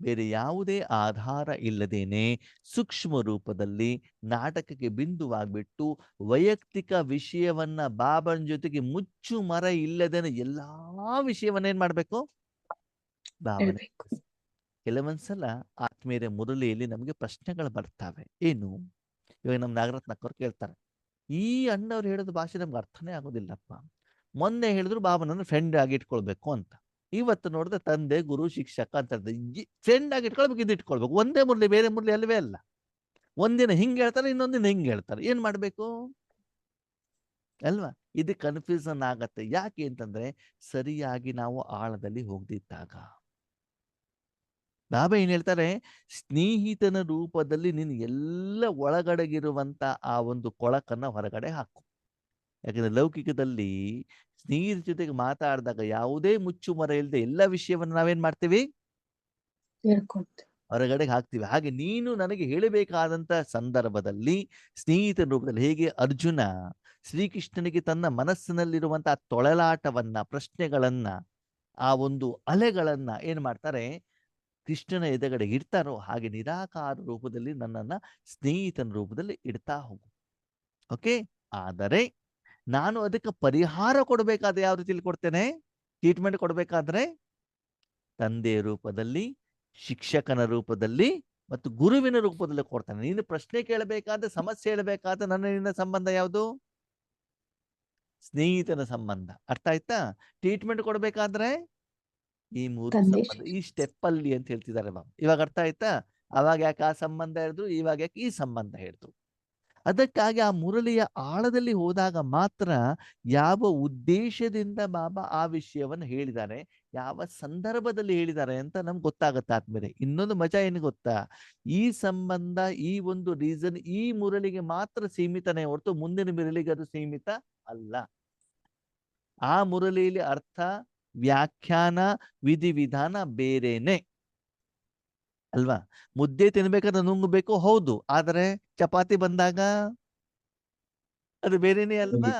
ಬೇರೆ ಯಾವುದೇ ಆಧಾರ ಇಲ್ಲದೇನೆ ಸೂಕ್ಷ್ಮ ರೂಪದಲ್ಲಿ ನಾಟಕಕ್ಕೆ ಬಿಂದುವಾಗ್ಬಿಟ್ಟು ವೈಯಕ್ತಿಕ ವಿಷಯವನ್ನ ಬಾಬನ ಜೊತೆಗೆ ಮುಚ್ಚು ಮರ ಇಲ್ಲದೇನೆ ಎಲ್ಲಾ ವಿಷಯವನ್ನ ಏನ್ ಮಾಡ್ಬೇಕು, ಬಾಬನ. ಕೆಲವೊಂದ್ಸಲ ಆತ್ಮೀಯರ ಮುರಳಿಯಲ್ಲಿ ನಮಗೆ ಪ್ರಶ್ನೆಗಳು ಬರ್ತವೆ. ಏನು? ಇವಾಗ ನಮ್ಮ ನಾಗರತ್ನಕ್ಕವ್ರು ಕೇಳ್ತಾರೆ, ಈ ಅಣ್ಣವ್ರು ಹೇಳೋದು ಭಾಷೆ ನಮ್ಗೆ ಅರ್ಥನೇ ಆಗೋದಿಲ್ಲಪ್ಪ. ಮೊನ್ನೆ ಹೇಳಿದ್ರು ಬಾಬಾ ನನ್ನ ಫ್ರೆಂಡ್ ಆಗಿ ಇಟ್ಕೊಳ್ಬೇಕು ಅಂತ, ಇವತ್ತು ನೋಡಿದ್ರೆ ತಂದೆ ಗುರು ಶಿಕ್ಷಕ ಅಂತ ಫ್ರೆಂಡ್ ಆಗಿ ಇಟ್ಕೊಳ್ಬೇಕು, ಇದು ಇಟ್ಕೊಳ್ಬೇಕು. ಒಂದೇ ಮುರಳಿ ಬೇರೆ ಮುರಳಿ ಅಲ್ವೇ ಅಲ್ಲ. ಒಂದಿನ ಹಿಂಗೆ ಹೇಳ್ತಾರೆ, ಇನ್ನೊಂದಿನ ಹಿಂಗೆ ಹೇಳ್ತಾರೆ. ಏನ್ ಮಾಡ್ಬೇಕು ಅಲ್ವಾ? ಇದು ಕನ್ಫ್ಯೂಷನ್ ಆಗತ್ತೆ. ಯಾಕೆ ಅಂತಂದ್ರೆ ಸರಿಯಾಗಿ ನಾವು ಆಳದಲ್ಲಿ ಹೋಗದಿದ್ದಾಗ. ಬಾಬಾ ಏನ್ ಹೇಳ್ತಾರೆ, ಸ್ನೇಹಿತನ ರೂಪದಲ್ಲಿ ನೀನು ಎಲ್ಲ ಒಳಗಡೆಗಿರುವಂತ ಆ ಒಂದು ಕೊಳಕನ್ನ ಹೊರಗಡೆ ಹಾಕು. ಯಾಕಂದ್ರೆ ಲೌಕಿಕದಲ್ಲಿ ಸ್ನೇಹಿತರ ಜೊತೆಗೆ ಮಾತಾಡಿದಾಗ ಯಾವುದೇ ಮುಚ್ಚುಮರ ಇಲ್ಲದೆ ಎಲ್ಲ ವಿಷಯವನ್ನು ನಾವೇನ್ ಮಾಡ್ತೀವಿ, ಹೇಳ್ಕೊಡ್ತೇವೆ. ಹೊರಗಡೆಗೆ ಹಾಕ್ತೀವಿ. ಹಾಗೆ ನೀನು ನನಗೆ ಹೇಳಬೇಕಾದಂತ ಸಂದರ್ಭದಲ್ಲಿ ಸ್ನೇಹಿತನ ರೂಪದಲ್ಲಿ, ಹೇಗೆ ಅರ್ಜುನ ಶ್ರೀಕೃಷ್ಣನಿಗೆ ತನ್ನ ಮನಸ್ಸಿನಲ್ಲಿರುವಂತಹ ತೊಳಲಾಟವನ್ನ, ಪ್ರಶ್ನೆಗಳನ್ನ, ಆ ಒಂದು ಅಲೆಗಳನ್ನ ಏನ್ ಮಾಡ್ತಾರೆ, ಕೃಷ್ಣನ ಎದುರುಗಡೆ ಇಡ್ತಾರೋ, ಹಾಗೆ ನಿರಾಕಾರ ರೂಪದಲ್ಲಿ ನನ್ನನ್ನ ಸ್ನೇಹಿತನ ರೂಪದಲ್ಲಿ ಇಡ್ತಾ ಹೋಗು. ಓಕೆ. ಆದರೆ ನಾನು ಅದಕ್ಕೆ ಪರಿಹಾರ ಕೊಡಬೇಕಾದ್ರೆ ಯಾವ ರೀತಿಯಲ್ಲಿ ಕೊಡ್ತೇನೆ? ಟ್ರೀಟ್ಮೆಂಟ್ ಕೊಡಬೇಕಾದ್ರೆ ತಂದೆಯ ರೂಪದಲ್ಲಿ, ಶಿಕ್ಷಕನ ರೂಪದಲ್ಲಿ ಮತ್ತು ಗುರುವಿನ ರೂಪದಲ್ಲಿ ಕೊಡ್ತಾನೆ. ನೀನು ಪ್ರಶ್ನೆ ಕೇಳಬೇಕಾದ್ರೆ, ಸಮಸ್ಯೆ ಹೇಳಬೇಕಾದ್ರೆ ನನ್ನ ನಿನ್ನ ಸಂಬಂಧ ಯಾವುದು? ಸ್ನೇಹಿತನ ಸಂಬಂಧ. ಅರ್ಥ ಆಯ್ತಾ? ಟ್ರೀಟ್ಮೆಂಟ್ ಕೊಡಬೇಕಾದ್ರೆ ಈ ಮೂರು ತಂದೆ ಸಂಬಂಧ, ಈ ಸ್ಟೆಪ್ ಅಲ್ಲಿ ಅಂತ ಹೇಳ್ತಿದ್ದಾರೆ ಬಾಬಾ. ಇವಾಗ ಅರ್ಥ ಆಯ್ತಾ? ಅವಾಗ ಯಾಕೆ ಆ ಸಂಬಂಧ ಹೇಳಿದ್ರು, ಇವಾಗ ಯಾಕೆ ಈ ಸಂಬಂಧ ಹೇಳಿದ್ರು? ಅದಕ್ಕಾಗಿ ಆ ಮುರಳಿಯ ಆಳದಲ್ಲಿ ಹೋದಾಗ ಮಾತ್ರ ಯಾವ ಉದ್ದೇಶದಿಂದ ಬಾಬಾ ಆ ವಿಷಯವನ್ನು ಹೇಳಿದ್ದಾರೆ, ಯಾವ ಸಂದರ್ಭದಲ್ಲಿ ಹೇಳಿದ್ದಾರೆ ಅಂತ ನಮ್ಗೆ ಗೊತ್ತಾಗತ್ತೆ ಆದ್ಮೇಲೆ. ಇನ್ನೊಂದು ಮಜಾ ಏನು ಗೊತ್ತಾ, ಈ ಸಂಬಂಧ, ಈ ಒಂದು ರೀಸನ್ ಈ ಮುರಳಿಗೆ ಮಾತ್ರ ಸೀಮಿತನೇ ಹೊರತು ಮುಂದಿನ ಮುರಳಿಗೆ ಅದು ಸೀಮಿತ ಅಲ್ಲ. ಆ ಮುರಳಿಯಲ್ಲಿ ಅರ್ಥ, ವ್ಯಾಖ್ಯಾನ, ವಿಧಿವಿಧಾನ ಬೇರೆನೆ ಅಲ್ವಾ? ಮುದ್ದೆ ತಿನ್ಬೇಕಾದ್ರೆ ನುಂಗಬೇಕು, ಹೌದು. ಆದರೆ ಚಪಾತಿ ಬಂದಾಗ ಅದು ಬೇರೆನೇ ಅಲ್ವಾ?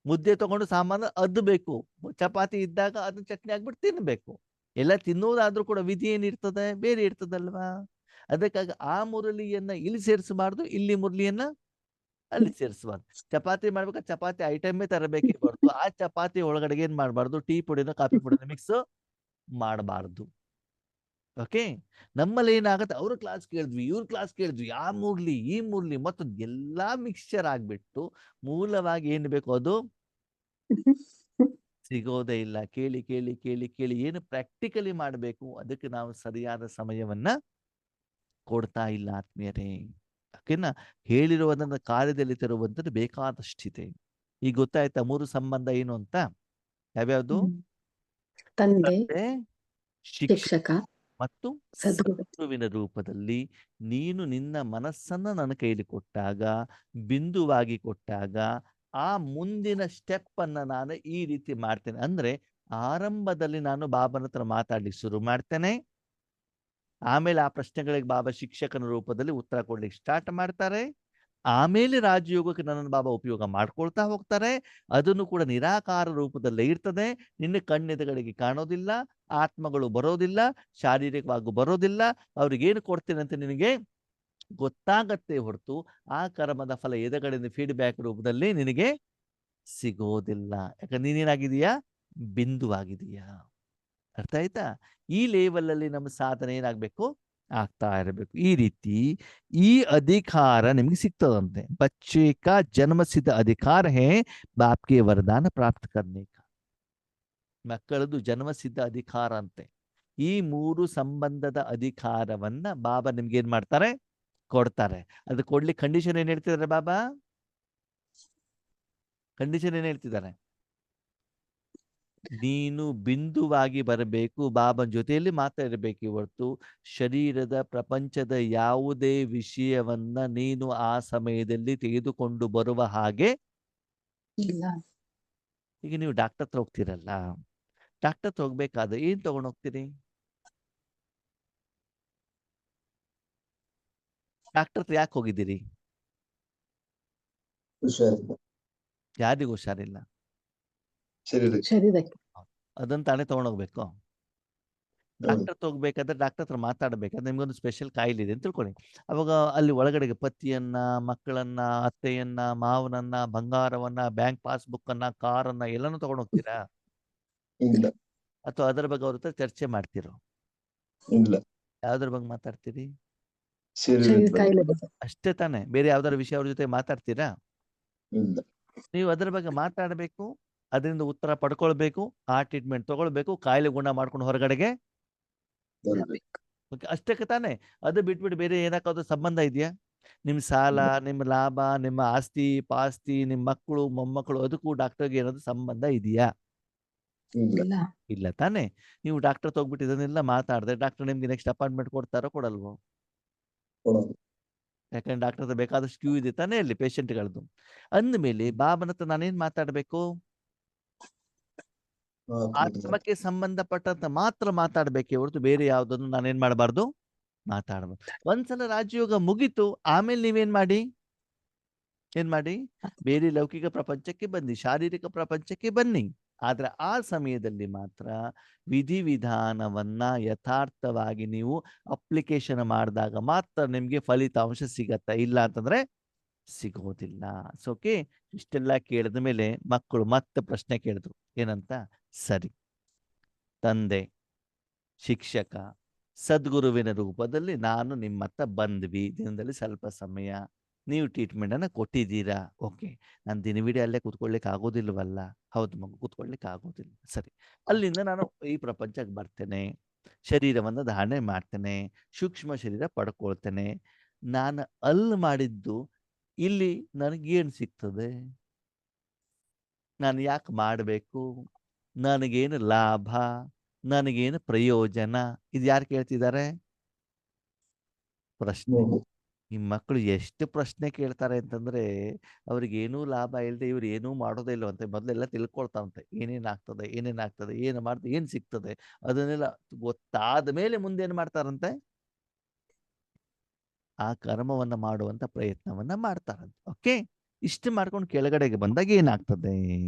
ಮುದ್ದೆ ತಗೊಂಡು ಸಾಮಾನು ಅದ್ಬೇಕು, ಚಪಾತಿ ಇದ್ದಾಗ ಅದನ್ನ ಚಟ್ನಿ ಹಾಕ್ಬಿಟ್ಟು ತಿನ್ಬೇಕು. ಎಲ್ಲ ತಿನ್ನೋದಾದ್ರೂ ಕೂಡ ವಿಧಿ ಏನಿರ್ತದೆ, ಬೇರೆ ಇರ್ತದಲ್ವಾ? ಅದಕ್ಕಾಗಿ ಆ ಮುರಳಿಯನ್ನ ಇಲ್ಲಿ ಸೇರಿಸಬಾರ್ದು, ಇಲ್ಲಿ ಮುರಳಿಯನ್ನ ಅಲ್ಲಿ ಸೇರಿಸಬಾರ್ದು. ಚಪಾತಿ ಮಾಡ್ಬೇಕಾದ್ರೆ ಚಪಾತಿ ಐಟಮೇ ತರಬೇಕೇ ಹೊರತು ಆ ಚಪಾತಿ ಒಳಗಡೆಗೆ ಏನ್ ಮಾಡಬಾರ್ದು, ಟೀ ಪುಡಿನ ಕಾಫಿ ಪುಡಿನ ಮಿಕ್ಸ್ ಮಾಡಬಾರ್ದು. ಓಕೆ. ನಮ್ಮಲ್ಲಿ ಏನಾಗತ್ತೆ, ಅವ್ರ ಕ್ಲಾಸ್ ಕೇಳಿದ್ವಿ, ಇವ್ರ ಕ್ಲಾಸ್ ಕೇಳಿದ್ವಿ, ಆ ಮುರ್ಲಿ ಈ ಮುರ್ಲಿ ಮತ್ತೊಂದು ಎಲ್ಲಾ ಮಿಕ್ಸ್ಚರ್ ಆಗ್ಬಿಟ್ಟು ಮೂಲವಾಗಿ ಏನ್ ಬೇಕು ಅದು ಸಿಗೋದೇ ಇಲ್ಲ. ಕೇಳಿ ಕೇಳಿ ಕೇಳಿ ಕೇಳಿ ಏನು ಪ್ರಾಕ್ಟಿಕಲಿ ಮಾಡಬೇಕು, ಅದಕ್ಕೆ ನಾವು ಸರಿಯಾದ ಸಮಯವನ್ನ ಕೊಡ್ತಾ ಇಲ್ಲ ಆತ್ಮೀಯರೇ. ಓಕೆನಾ? ಹೇಳಿರುವುದನ್ನ ಕಾರ್ಯದಲ್ಲಿ ತರುವಂಥದ್ದು ಬೇಕಾದಷ್ಟಿದೆ. ಈಗ ಗೊತ್ತಾಯ್ತಾ ಮೂರು ಸಂಬಂಧ ಏನು ಅಂತ? ಯಾವ್ಯಾವ್ದು? ತಂದೆ, ತಂದೆ, ಶಿಕ್ಷಕ ಮತ್ತು ಸದ್ಗುರು. ಸದ್ಗುರುವಿನ ರೂಪದಲ್ಲಿ ನೀನು ನಿನ್ನ ಮನಸ್ಸನ್ನ ನನ್ನ ಕೈಲಿ ಕೊಟ್ಟಾಗ, ಬಿಂದುವಾಗಿ ಕೊಟ್ಟಾಗ, ಆ ಮುಂದಿನ ಸ್ಟೆಪ್ ಅನ್ನ ನಾನು ಈ ರೀತಿ ಮಾಡ್ತೇನೆ. ಅಂದ್ರೆ ಆರಂಭದಲ್ಲಿ ನಾನು ಬಾಬನ ಹತ್ರ ಮಾತಾಡ್ಲಿಕ್ಕೆ ಶುರು ಮಾಡ್ತೇನೆ, ಆಮೇಲೆ ಆ ಪ್ರಶ್ನೆಗಳಿಗೆ ಬಾಬಾ ಶಿಕ್ಷಕನ ರೂಪದಲ್ಲಿ ಉತ್ತರ ಕೊಡ್ಲಿಕ್ಕೆ ಸ್ಟಾರ್ಟ್ ಮಾಡ್ತಾರೆ, ಆಮೇಲೆ ರಾಜಯೋಗಕ್ಕೆ ನನ್ನನ್ನು ಬಾಬಾ ಉಪಯೋಗ ಮಾಡ್ಕೊಳ್ತಾ ಹೋಗ್ತಾರೆ. ಅದನ್ನು ಕೂಡ ನಿರಾಕಾರ ರೂಪದಲ್ಲೇ ಇರ್ತದೆ, ನಿನ್ನ ಕಣ್ಣೆದುಗಳಿಗೆ ಕಾಣೋದಿಲ್ಲ, ಆತ್ಮಗಳು ಬರೋದಿಲ್ಲ, ಶಾರೀರಿಕವಾಗಿ ಬರೋದಿಲ್ಲ. ಅವ್ರಿಗೇನು ಕೊಡ್ತೇನೆ ಅಂತ ನಿನಗೆ ಗೊತ್ತಾಗತ್ತೆ ಹೊರತು ಆ ಕರ್ಮದ ಫಲ ಎದುರುಗಡೆಯಿಂದ ಫೀಡ್ಬ್ಯಾಕ್ ರೂಪದಲ್ಲಿ ನಿನಗೆ ಸಿಗೋದಿಲ್ಲ. ಯಾಕಂದ್ರೆ ನೀನೇನಾಗಿದೀಯಾ, ಬಿಂದುವಾಗಿದೀಯಾ. ಅರ್ಥ ಆಯ್ತಾ? ಈ ಲೆವೆಲ್ ಅಲ್ಲಿ ನಮ್ಮ ಸಾಧನೆ ಏನಾಗ್ಬೇಕು, ಆಗ್ತಾ ಇರಬೇಕು. ಈ ರೀತಿ ಈ ಅಧಿಕಾರ ನಿಮ್ಗೆ ಸಿಗ್ತದಂತೆ. ಬಚ್ಚೆ ಕಾ ಜನ್ಮಸಿದ್ಧ ಅಧಿಕಾರ ಹೇ ಬಾಪ್ಗೆ ವರದಾನ ಪ್ರಾಪ್ತ ಕರ್ನೆ ಕಾ. ಮಕ್ಕಳದು ಜನ್ಮಸಿದ್ಧ ಅಧಿಕಾರ ಅಂತೆ. ಈ ಮೂರು ಸಂಬಂಧದ ಅಧಿಕಾರವನ್ನ ಬಾಬಾ ನಿಮ್ಗೆ ಏನ್ ಮಾಡ್ತಾರೆ, ಕೊಡ್ತಾರೆ. ಅದು ಕೊಡ್ಲಿಕ್ಕೆ ಕಂಡೀಷನ್ ಏನ್ ಹೇಳ್ತಿದ್ದಾರೆ ಬಾಬಾ? ಕಂಡೀಷನ್ ಏನ್ ಹೇಳ್ತಿದ್ದಾರೆ? ನೀನು ಬಿಂದುವಾಗಿ ಬರಬೇಕು, ಬಾಬನ ಜೊತೆಯಲ್ಲಿ ಮಾತಾಡಬೇಕು ಹೊರತು ಶರೀರದ ಪ್ರಪಂಚದ ಯಾವುದೇ ವಿಷಯವನ್ನ ನೀನು ಆ ಸಮಯದಲ್ಲಿ ತೆಗೆದುಕೊಂಡು ಬರುವ ಹಾಗೆ ಇಲ್ಲ. ಈಗ ನೀವು ಡಾಕ್ಟರ್ ಹತ್ರ ಹೋಗ್ತಿರಲ್ಲ, ಡಾಕ್ಟರ್ ಹತ್ರ ಹೋಗ್ಬೇಕಾದ್ರೆ ಏನ್ ತಗೊಂಡು ಹೋಗ್ತೀರಿ? ಡಾಕ್ಟರ್ ಹತ್ರ ಯಾಕೆ ಹೋಗಿದ್ದೀರಿ? ಹುಷಾರಿಲ್ಲ. ಯಾರಿಗೂ ಹುಷಾರಿಲ್ಲ, ಶರೀರಕ್ಕೆ. ಅದನ್ನ ತಾನೇ ತಗೊಂಡೋಗ್ಬೇಕು. ಡಾಕ್ಟರ್ ಹತ್ರ ಹೋಗ್ಬೇಕಾದ್ರೆ ಡಾಕ್ಟರ್ ಹತ್ರ ಮಾತಾಡ್ಬೇಕಾದ್ರೆ ನಿಮ್ಗೊಂದು ಸ್ಪೆಷಲ್ ಕಾಯಿಲೆ ಇದೆ ಅಂತ ತಿಳ್ಕೊಳ್ಳಿ. ಅವಾಗ ಅಲ್ಲಿ ಒಳಗಡೆಗೆ ಪತಿಯನ್ನ, ಮಕ್ಕಳನ್ನ, ಅತ್ತೆಯನ್ನ, ಮಾವನನ್ನ, ಬಂಗಾರವನ್ನ, ಬ್ಯಾಂಕ್ ಪಾಸ್ಬುಕ್ ಅನ್ನ, ಕಾರನ್ನ ಎಲ್ಲಾನು ತಗೊಂಡು ಹೋಗ್ತೀರಾ? ಇಲ್ಲ. ಅಥವಾ ಅದರ ಬಗ್ಗೆ ಅವ್ರ ಹತ್ರ ಚರ್ಚೆ ಮಾಡ್ತಿರೋ? ಇಲ್ಲ. ಯಾವ್ದ್ರ ಬಗ್ಗೆ ಮಾತಾಡ್ತೀರಿ? ಶರೀರ ಕಾಯಿಲೆ ಬಗ್ಗೆ. ಅಷ್ಟೇ ತಾನೆ, ಬೇರೆ ಯಾವ್ದಾದ್ರು ವಿಷಯ ಅವ್ರ ಜೊತೆ ಮಾತಾಡ್ತೀರಾ? ಇಲ್ಲ. ನೀವು ಅದ್ರ ಬಗ್ಗೆ ಮಾತಾಡಬೇಕು, ಅದರಿಂದ ಉತ್ತರ ಪಡ್ಕೊಳ್ಬೇಕು, ಆ ಟ್ರೀಟ್ಮೆಂಟ್ ತಗೊಳ್ಬೇಕು, ಕಾಯಿಲೆ ಗುಣ ಮಾಡ್ಕೊಂಡು ಹೊರಗಡೆಗೆ ಬರ್ಬೇಕು. ಓಕೆ, ಅಷ್ಟಕ್ಕೆ ತಾನೆ. ಅದು ಬಿಟ್ಬಿಟ್ಟು ಬೇರೆ ಏನಕ್ಕಾದ್ರೂ ಸಂಬಂಧ ಇದೆಯಾ? ನಿಮ್ ಸಾಲ, ನಿಮ್ಮ ಲಾಭ, ನಿಮ್ಮ ಆಸ್ತಿ ಪಾಸ್ತಿ, ನಿಮ್ಮ ಮಕ್ಕಳು ಮೊಮ್ಮಕ್ಕಳು, ಅದಕ್ಕೂ ಡಾಕ್ಟರ್ಗೆ ಏನಾದ್ರು ಸಂಬಂಧ ಇದೆಯಾ? ಇಲ್ಲ. ಇಲ್ಲ. ಇಲ್ಲ ತಾನೆ. ನೀವು ಡಾಕ್ಟರ್ ತಗೋಬಿಟ್ಟು ಇದನ್ನೆಲ್ಲ ಮಾತಾಡಿದ್ರೆ ಡಾಕ್ಟರ್ ನಿಮ್ಗೆ ನೆಕ್ಸ್ಟ್ ಅಪಾಯಿಂಟ್ಮೆಂಟ್ ಕೊಡ್ತಾರೋ ಕೊಡಲ್ವೋ? ಕೊಡೋದು. ಯಾಕಂದ್ರೆ ಡಾಕ್ಟರ್ ಹತ್ರ ಬೇಕಾದಷ್ಟು ಕ್ಯೂ ಇದೆ ತಾನೇ ಅಲ್ಲಿ ಪೇಷಂಟ್ಗಳದ್ದು. ಅಂದಮೇಲೆ ಬಾಬನ ಹತ್ರ ನಾನೇನ್ ಮಾತಾಡ್ಬೇಕು? ಆತ್ಮಕ್ಕೆ ಸಂಬಂಧಪಟ್ಟಂತ ಮಾತ್ರ ಮಾತಾಡ್ಬೇಕೇ ಹೊರತು ಬೇರೆ ಯಾವ್ದನ್ನು ನಾನೇನ್ ಮಾಡಬಾರ್ದು, ಮಾತಾಡಬಾರ್ದು. ಒಂದ್ಸಲ ರಾಜಯೋಗ ಮುಗೀತು, ಆಮೇಲೆ ನೀವೇನ್ ಮಾಡಿ, ಏನ್ ಮಾಡಿ, ಬೇರೆ ಲೌಕಿಕ ಪ್ರಪಂಚಕ್ಕೆ ಬನ್ನಿ, ಶಾರೀರಿಕ ಪ್ರಪಂಚಕ್ಕೆ ಬನ್ನಿ. ಆದ್ರೆ ಆ ಸಮಯದಲ್ಲಿ ಮಾತ್ರ ವಿಧಿವಿಧಾನವನ್ನ ಯಥಾರ್ಥವಾಗಿ ನೀವು ಅಪ್ಲಿಕೇಶನ್ ಮಾಡಿದಾಗ ಮಾತ್ರ ನಿಮ್ಗೆ ಫಲಿತಾಂಶ ಸಿಗತ್ತ, ಇಲ್ಲ ಅಂತಂದ್ರೆ ಸಿಗೋದಿಲ್ಲ. ಓಕೆ, ಇಷ್ಟೆಲ್ಲ ಕೇಳಿದ ಮೇಲೆ ಮಕ್ಕಳು ಮತ್ತೆ ಪ್ರಶ್ನೆ ಕೇಳಿದ್ರು, ಏನಂತ? ಸರಿ, ತಂದೆ, ಶಿಕ್ಷಕ, ಸದ್ಗುರುವಿನ ರೂಪದಲ್ಲಿ ನಾನು ನಿಮ್ಮ ಹತ್ರ ಬಂದ್ವಿ, ದಿನದಲ್ಲಿ ಸ್ವಲ್ಪ ಸಮಯ ನೀವು ಟ್ರೀಟ್ಮೆಂಟ್ ಅನ್ನ ಕೊಟ್ಟಿದ್ದೀರಾ. ಓಕೆ, ನಾನು ದಿನವಿಡೀ ಅಲ್ಲೇ ಕೂತ್ಕೊಳ್ಳಿಕ್ಕೆ ಆಗೋದಿಲ್ವಲ್ಲ? ಹೌದು ಮಗು, ಕೂತ್ಕೊಳ್ಳಿಕ್ಕೆ ಆಗೋದಿಲ್ಲ. ಸರಿ, ಅಲ್ಲಿಂದ ನಾನು ಈ ಪ್ರಪಂಚಕ್ಕೆ ಬರ್ತೇನೆ, ಶರೀರವನ್ನು ಧಾರಣೆ ಮಾಡ್ತೇನೆ, ಸೂಕ್ಷ್ಮ ಶರೀರ ಪಡ್ಕೊಳ್ತೇನೆ. ನಾನು ಅಲ್ಲಿ ಮಾಡಿದ್ದು ಇಲ್ಲಿ ನನಗೇನು ಸಿಗ್ತದೆ? ನಾನು ಯಾಕೆ ಮಾಡಬೇಕು? ನನಗೇನು ಲಾಭ? ನನಗೇನು ಪ್ರಯೋಜನ? ಇದು ಯಾರು ಕೇಳ್ತಿದ್ದಾರೆ? ಪ್ರಶ್ನೆ. ಈ ಮಕ್ಕಳು ಎಷ್ಟು ಪ್ರಶ್ನೆ ಕೇಳ್ತಾರೆ ಅಂತಂದ್ರೆ ಅವ್ರಿಗೇನೂ ಲಾಭ ಇಲ್ಲದೆ ಇವ್ರು ಏನೂ ಮಾಡೋದೇ ಇಲ್ಲವಂತೆ. ಮೊದಲೆಲ್ಲ ತಿಳ್ಕೊಳ್ತಾವಂತೆ, ಏನೇನಾಗ್ತದೆ, ಏನೇನಾಗ್ತದೆ, ಏನು ಮಾಡ್ತದೆ, ಏನು ಸಿಗ್ತದೆ, ಅದನ್ನೆಲ್ಲ ಗೊತ್ತಾದ ಮೇಲೆ ಮುಂದೆ ಏನು ಮಾಡ್ತಾರಂತೆ? ಆ ಕರ್ಮವನ್ನ ಮಾಡುವಂತ ಪ್ರಯತ್ನವನ್ನ ಮಾಡ್ತಾರಂತೆ. ಓಕೆ, ಇಷ್ಟು ಮಾಡ್ಕೊಂಡು ಕೆಳಗಡೆಗೆ ಬಂದಾಗ ಏನಾಗ್ತದೆ?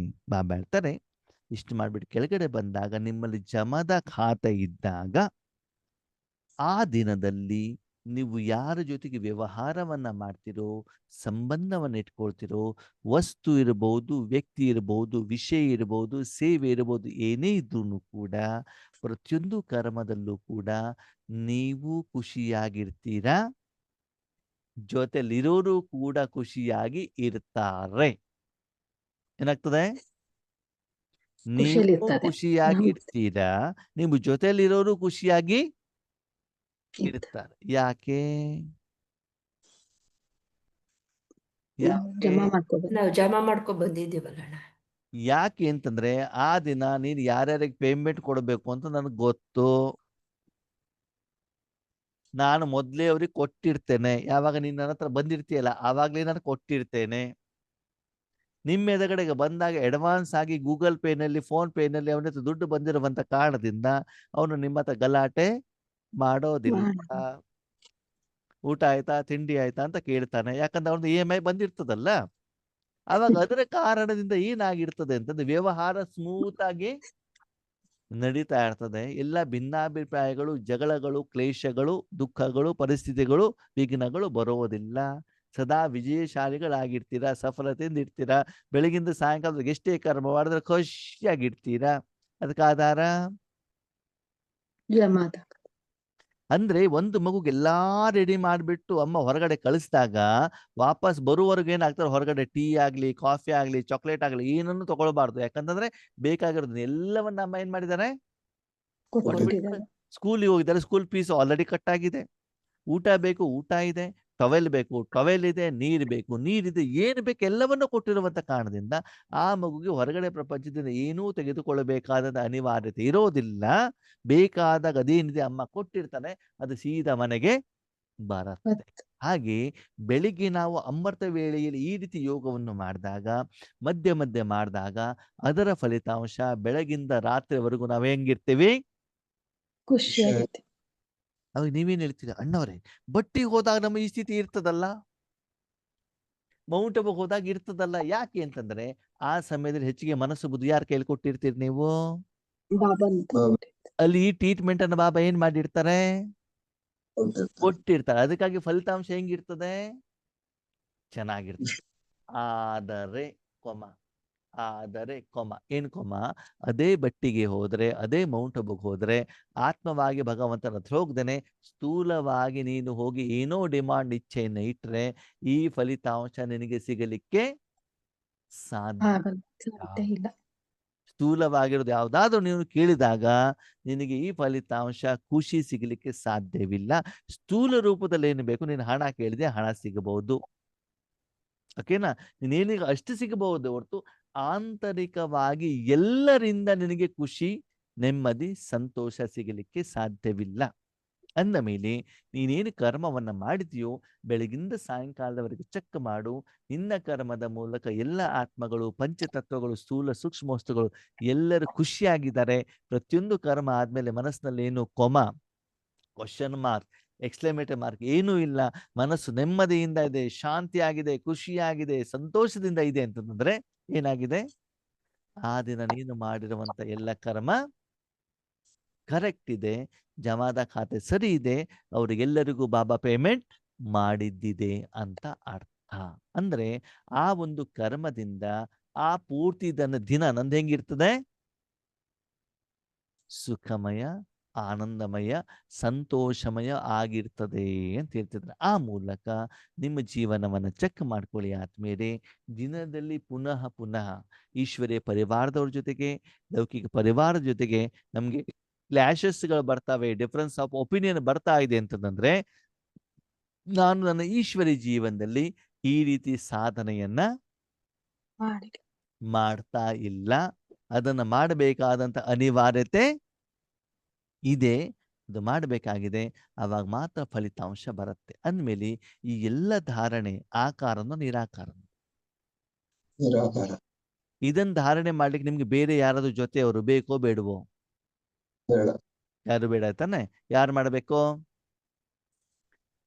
ಬಾಬಾ ಹೇಳ್ತಾರೆ, ಇಷ್ಟು ಮಾಡ್ಬಿಟ್ಟು ಕೆಳಗಡೆ ಬಂದಾಗ ನಿಮ್ಮಲ್ಲಿ ಜಮದ ಖಾತೆ ಇದ್ದಾಗ ಆ ದಿನದಲ್ಲಿ ನೀವು ಯಾರ ಜೊತೆಗೆ ವ್ಯವಹಾರವನ್ನ ಮಾಡ್ತಿರೋ, ಸಂಬಂಧವನ್ನ ಇಟ್ಕೊಳ್ತಿರೋ, ವಸ್ತು ಇರಬಹುದು, ವ್ಯಕ್ತಿ ಇರಬಹುದು, ವಿಷಯ ಇರಬಹುದು, ಸೇವೆ ಇರಬಹುದು, ಏನೇ ಇದ್ರೂ ಕೂಡ ಪ್ರತಿಯೊಂದು ಕರ್ಮದಲ್ಲೂ ಕೂಡ ನೀವು ಖುಷಿಯಾಗಿರ್ತೀರಾ, ಜೊತೆಲಿರೋರು ಕೂಡ ಖುಷಿಯಾಗಿ ಇರ್ತಾರೆ. ಏನಾಗ್ತದೆ? ನೀವು ಖುಷಿಯಲ್ಲಿರ್ತಾರೆ. ಖುಷಿಯಾಗಿ ಇರ್ತೀರಾ, ನೀವು ಜೊತೆಲಿರೋರು ಖುಷಿಯಾಗಿ ಇರ್ತಾರೆ. ಇರ್ತಾರೆ. ಯಾಕೆ? ನಾವು ಜಮಾ ಮಾಡ್ಕೋಬೇಕು. ನಾವು ಜಮಾ ಮಾಡ್ಕೊ ಬಂದಿದ್ದೀವಲ್ಲ ಅಣ್ಣ. ಯಾಕೆ ಅಂತಂದ್ರೆ ಆ ದಿನ ನೀನು ಯಾರ್ಯಾರಿಗೆ ಪೇಮೆಂಟ್ ಕೊಡಬೇಕು ಅಂತ ನನಗೆ ಗೊತ್ತು. ನಾನು ಮೊದ್ಲೇ ಅವ್ರಿಗೆ ಕೊಟ್ಟಿರ್ತೇನೆ. ಯಾವಾಗ ನೀನ್ ನನ್ನ ಹತ್ರ ಬಂದಿರ್ತೀಯಲ್ಲ ಆವಾಗ್ಲೇ ನಾನು ಕೊಟ್ಟಿರ್ತೇನೆ. ನಿಮ್ಮ ಎದುರುಗಡೆಗೆ ಬಂದಾಗ ಅಡ್ವಾನ್ಸ್ ಆಗಿ ಗೂಗಲ್ ಪೇನಲ್ಲಿ, ಫೋನ್ ಪೇನಲ್ಲಿ ಅವನ ಹತ್ರ ದುಡ್ಡು ಬಂದಿರುವಂತ ಕಾರಣದಿಂದ ಅವನು ನಿಮ್ಮ ಹತ್ರ ಗಲಾಟೆ ಮಾಡೋದಿಲ್ಲ. ಊಟ ಆಯ್ತಾ, ತಿಂಡಿ ಆಯ್ತಾ ಅಂತ ಕೇಳ್ತಾನೆ. ಯಾಕಂದ್ರೆ ಅವ್ನು EMI ಬಂದಿರ್ತದಲ್ಲ. ಅವಾಗ ಅದರ ಕಾರಣದಿಂದ ಏನಾಗಿರ್ತದೆ ಅಂತಂದ್ರೆ ವ್ಯವಹಾರ ಸ್ಮೂತ್ ಆಗಿ ನಡೀತಾ ಇರ್ತದೆ. ಎಲ್ಲ ಭಿನ್ನಾಭಿಪ್ರಾಯಗಳು, ಜಗಳಗಳು, ಕ್ಲೇಶಗಳು, ದುಃಖಗಳು, ಪರಿಸ್ಥಿತಿಗಳು, ವಿಘ್ನಗಳು ಬರೋದಿಲ್ಲ. ಸದಾ ವಿಜಯಶಾಲಿಗಳಾಗಿರ್ತೀರಾ, ಸಫಲತೆಯಿಂದ ಇರ್ತೀರಾ. ಬೆಳಗಿಂದ ಸಾಯಂಕಾಲದ ಎಷ್ಟೇ ಕರ್ಮ ಮಾಡಿದ್ರೆ ಖುಷಿಯಾಗಿರ್ತೀರಾ. ಅದಕ್ಕೆ ಆಧಾರ ಜಮಾದ. ಅಂದ್ರೆ ಒಂದು ಮಗುಗೆ ಎಲ್ಲಾ ರೆಡಿ ಮಾಡಿಬಿಟ್ಟು ಅಮ್ಮ ಹೊರಗಡೆ ಕಳಿಸಿದಾಗ ವಾಪಸ್ ಬರುವವರೆಗೂ ಏನಾಗ್ತಾರೆ, ಹೊರಗಡೆ ಟೀ ಆಗ್ಲಿ, ಕಾಫಿ ಆಗ್ಲಿ, ಚಾಕ್ಲೇಟ್ ಆಗ್ಲಿ ಏನನ್ನು ತಗೊಳ್ಬಾರ್ದು. ಯಾಕಂತಂದ್ರೆ ಬೇಕಾಗಿರೋದು ಎಲ್ಲವನ್ನ ಅಮ್ಮ ಏನ್ ಮಾಡಿದ್ದಾರೆ, ಕೊಟ್ಟಿದ್ದಾರೆ. ಸ್ಕೂಲಿಗೆ ಹೋಗಿದ್ದಾರೆ, ಸ್ಕೂಲ್ ಫೀಸ್ ಆಲ್ರೆಡಿ ಕಟ್ ಆಗಿದೆ. ಊಟ ಬೇಕು, ಊಟ ಇದೆ. ಟವೆಲ್ ಬೇಕು, ಟವೆಲ್ ಇದೆ. ನೀರು ಬೇಕು, ನೀರಿದೆ. ಏನು ಬೇಕು ಎಲ್ಲವನ್ನೂ ಕೊಟ್ಟಿರುವಂತ ಕಾರಣದಿಂದ ಆ ಮಗುಗೆ ಹೊರಗಡೆ ಪ್ರಪಂಚದಿಂದ ಏನೂ ತೆಗೆದುಕೊಳ್ಳಬೇಕಾದ ಅನಿವಾರ್ಯತೆ ಇರೋದಿಲ್ಲ. ಬೇಕಾದಾಗ ಅದೇನಿದೆ ಅಮ್ಮ ಕೊಟ್ಟಿರ್ತಾನೆ, ಅದು ಸೀದಾ ಮನೆಗೆ ಬರುತ್ತೆ. ಹಾಗೆ ಬೆಳಿಗ್ಗೆ ನಾವು ಅಮೃತ ವೇಳೆಯಲ್ಲಿ ಈ ರೀತಿ ಯೋಗವನ್ನು ಮಾಡಿದಾಗ, ಮಧ್ಯೆ ಮಧ್ಯೆ ಮಾಡಿದಾಗ ಅದರ ಫಲಿತಾಂಶ ಬೆಳಗಿಂದ ರಾತ್ರಿವರೆಗೂ ನಾವು ಹೆಂಗಿರ್ತೀವಿ, ಖುಷಿಯಾಗಿರ್ತೀವಿ. ಅವಾಗ ನೀವೇನ್ ಹೇಳ್ತೀರಾ, ಅಣ್ಣವ್ರೆ ಬಟ್ಟಿಗೆ ಹೋದಾಗ ನಮ್ಮ ಈ ಸ್ಥಿತಿ ಇರ್ತದಲ್ಲ, ಮೌಂಟ್ ಅಬು ಹೋದಾಗ ಇರ್ತದಲ್ಲ. ಯಾಕೆ ಅಂತಂದ್ರೆ ಆ ಸಮಯದಲ್ಲಿ ಹೆಚ್ಚಿಗೆ ಮನಸ್ಸು ಬುದ್ಧಿ ಯಾರು ಕೈಲಿ ಕೊಟ್ಟಿರ್ತೀರಿ ನೀವು? ಬಾಬಾ ಅಂತ ಅಲ್ಲಿ ಈ ಟ್ರೀಟ್ಮೆಂಟ್ ಅನ್ನು ಬಾಬಾ ಏನ್ ಮಾಡಿರ್ತಾರೆ, ಕೊಟ್ಟಿರ್ತಾರೆ. ಅದಕ್ಕಾಗಿ ಫಲಿತಾಂಶ ಹೆಂಗಿರ್ತದೆ, ಚೆನ್ನಾಗಿರ್ತದೆ. ಆದರೆ ಆದರೆ ಏನ್ ಅದೇ ಬಟ್ಟಿಗೆ ಹೋದ್ರೆ, ಅದೇ ಮೌಂಟ್ ಅಬುಗೆ ಹೋದ್ರೆ, ಆತ್ಮವಾಗಿ ಭಗವಂತನ ಹತ್ರ ಹೋಗ್ದೇನೆ ಸ್ಥೂಲವಾಗಿ ನೀನು ಹೋಗಿ ಏನೋ ಡಿಮಾಂಡ್ ಇಚ್ಛೆಯನ್ನು ಇಟ್ರೆ ಈ ಫಲಿತಾಂಶ ನಿನಗೆ ಸಿಗಲಿಕ್ಕೆ ಸಾಧ್ಯ ಆಗಲ್ಲ, ಸಾಧ್ಯ ಇಲ್ಲ. ಸ್ಥೂಲವಾಗಿರೋದು ಯಾವ್ದಾದ್ರು ನೀವು ಕೇಳಿದಾಗ ನಿನಗೆ ಈ ಫಲಿತಾಂಶ ಖುಷಿ ಸಿಗಲಿಕ್ಕೆ ಸಾಧ್ಯವಿಲ್ಲ. ಸ್ಥೂಲ ರೂಪದಲ್ಲಿ ಏನು ಬೇಕು, ನೀನು ಹಣ ಕೇಳಿದೆ ಹಣ ಸಿಗಬಹುದು, ಓಕೆನಾ, ನೀನೇನೀಗ ಅಷ್ಟು ಸಿಗಬಹುದು ಹೊರತು ಆಂತರಿಕವಾಗಿ ಎಲ್ಲರಿಂದ ನಿನಗೆ ಖುಷಿ, ನೆಮ್ಮದಿ, ಸಂತೋಷ ಸಿಗಲಿಕ್ಕೆ ಸಾಧ್ಯವಿಲ್ಲ. ಅಂದ ಮೇಲೆ ನೀನೇನು ಕರ್ಮವನ್ನ ಮಾಡಿದೆಯೋ ಬೆಳಗಿಂದ ಸಾಯಂಕಾಲದವರೆಗೆ ಚೆಕ್ ಮಾಡು. ನಿನ್ನ ಕರ್ಮದ ಮೂಲಕ ಎಲ್ಲ ಆತ್ಮಗಳು, ಪಂಚತತ್ವಗಳು, ಸ್ಥೂಲ ಸೂಕ್ಷ್ಮ ವಸ್ತುಗಳು ಎಲ್ಲರೂ ಖುಷಿಯಾಗಿದ್ದಾರೆ. ಪ್ರತಿಯೊಂದು ಕರ್ಮ ಆದ್ಮೇಲೆ ಮನಸ್ಸಿನಲ್ಲಿ ಏನು ಕ್ವಶನ್ ಮಾರ್ಕ್, ಎಕ್ಸ್ಕ್ಲಮೇಟರ್ ಮಾರ್ಕ್ ಏನೂ ಇಲ್ಲ. ಮನಸ್ಸು ನೆಮ್ಮದಿಯಿಂದ ಇದೆ, ಶಾಂತಿಯಾಗಿದೆ, ಖುಷಿಯಾಗಿದೆ, ಸಂತೋಷದಿಂದ ಇದೆ ಅಂತಂದ್ರೆ ಏನಾಗಿದೆ, ಆ ದಿನ ನೀನು ಮಾಡಿರುವಂತ ಎಲ್ಲ ಕರ್ಮ ಕರೆಕ್ಟ್ ಇದೆ, ಜಮಾದ ಖಾತೆ ಸರಿ ಇದೆ, ಅವರಿಗೆಲ್ಲರಿಗೂ ಬಾಬಾ ಪೇಮೆಂಟ್ ಮಾಡಿದ್ದಿದೆ ಅಂತ ಅರ್ಥ. ಅಂದ್ರೆ ಆ ಒಂದು ಕರ್ಮದಿಂದ ಆ ಪೂರ್ತಿ ದಿನ ನಂದು ಹೆಂಗಿರ್ತದೆ, ಸುಖಮಯ, ಆನಂದಮಯ, ಸಂತೋಷಮಯ ಆಗಿರ್ತದೆ ಅಂತ ಹೇಳ್ತಿದ್ರೆ. ಆ ಮೂಲಕ ನಿಮ್ಮ ಜೀವನವನ್ನು ಚೆಕ್ ಮಾಡ್ಕೊಳ್ಳಿ ಆತ್ಮೀಯರೇ. ದಿನದಲ್ಲಿ ಪುನಃ ಪುನಃ ಈಶ್ವರ್ಯ ಪರಿವಾರದವ್ರ ಜೊತೆಗೆ, ಲೌಕಿಕ ಪರಿವಾರದ ಜೊತೆಗೆ ನಮ್ಗೆ ಕ್ಲಾಶಸ್ಗಳು ಬರ್ತಾವೆ, ಡಿಫರೆನ್ಸ್ ಆಫ್ ಒಪಿನಿಯನ್ ಬರ್ತಾ ಇದೆ ಅಂತಂದ್ರೆ ನಾನು ನನ್ನ ಈಶ್ವರಿ ಜೀವನದಲ್ಲಿ ಈ ರೀತಿ ಸಾಧನೆಯನ್ನ ಮಾಡ್ತಾ ಇಲ್ಲ. ಅದನ್ನ ಮಾಡಬೇಕಾದಂತ ಅನಿವಾರ್ಯತೆ ಇದೆ, ಅದು ಮಾಡಬೇಕಾಗಿದೆ, ಅವಾಗ ಮಾತ್ರ ಫಲಿತಾಂಶ ಬರುತ್ತೆ. ಅಂದ್ಮೇಲೆ ಈ ಎಲ್ಲ ಧಾರಣೆ ಆಕಾರನೋ ನಿರಾಕಾರನೋ, ನಿರಾಕಾರ. ಇದನ್ನ ಧಾರಣೆ ಮಾಡ್ಲಿಕ್ಕೆ ನಿಮ್ಗೆ ಬೇರೆ ಯಾರಾದ್ರೂ ಜೊತೆಯವರು ಬೇಕೋ ಬೇಡವೋ? ಬೇಡ. ಯಾರು ಬೇಡ ತಾನೆ. ಯಾರು ಮಾಡಬೇಕು?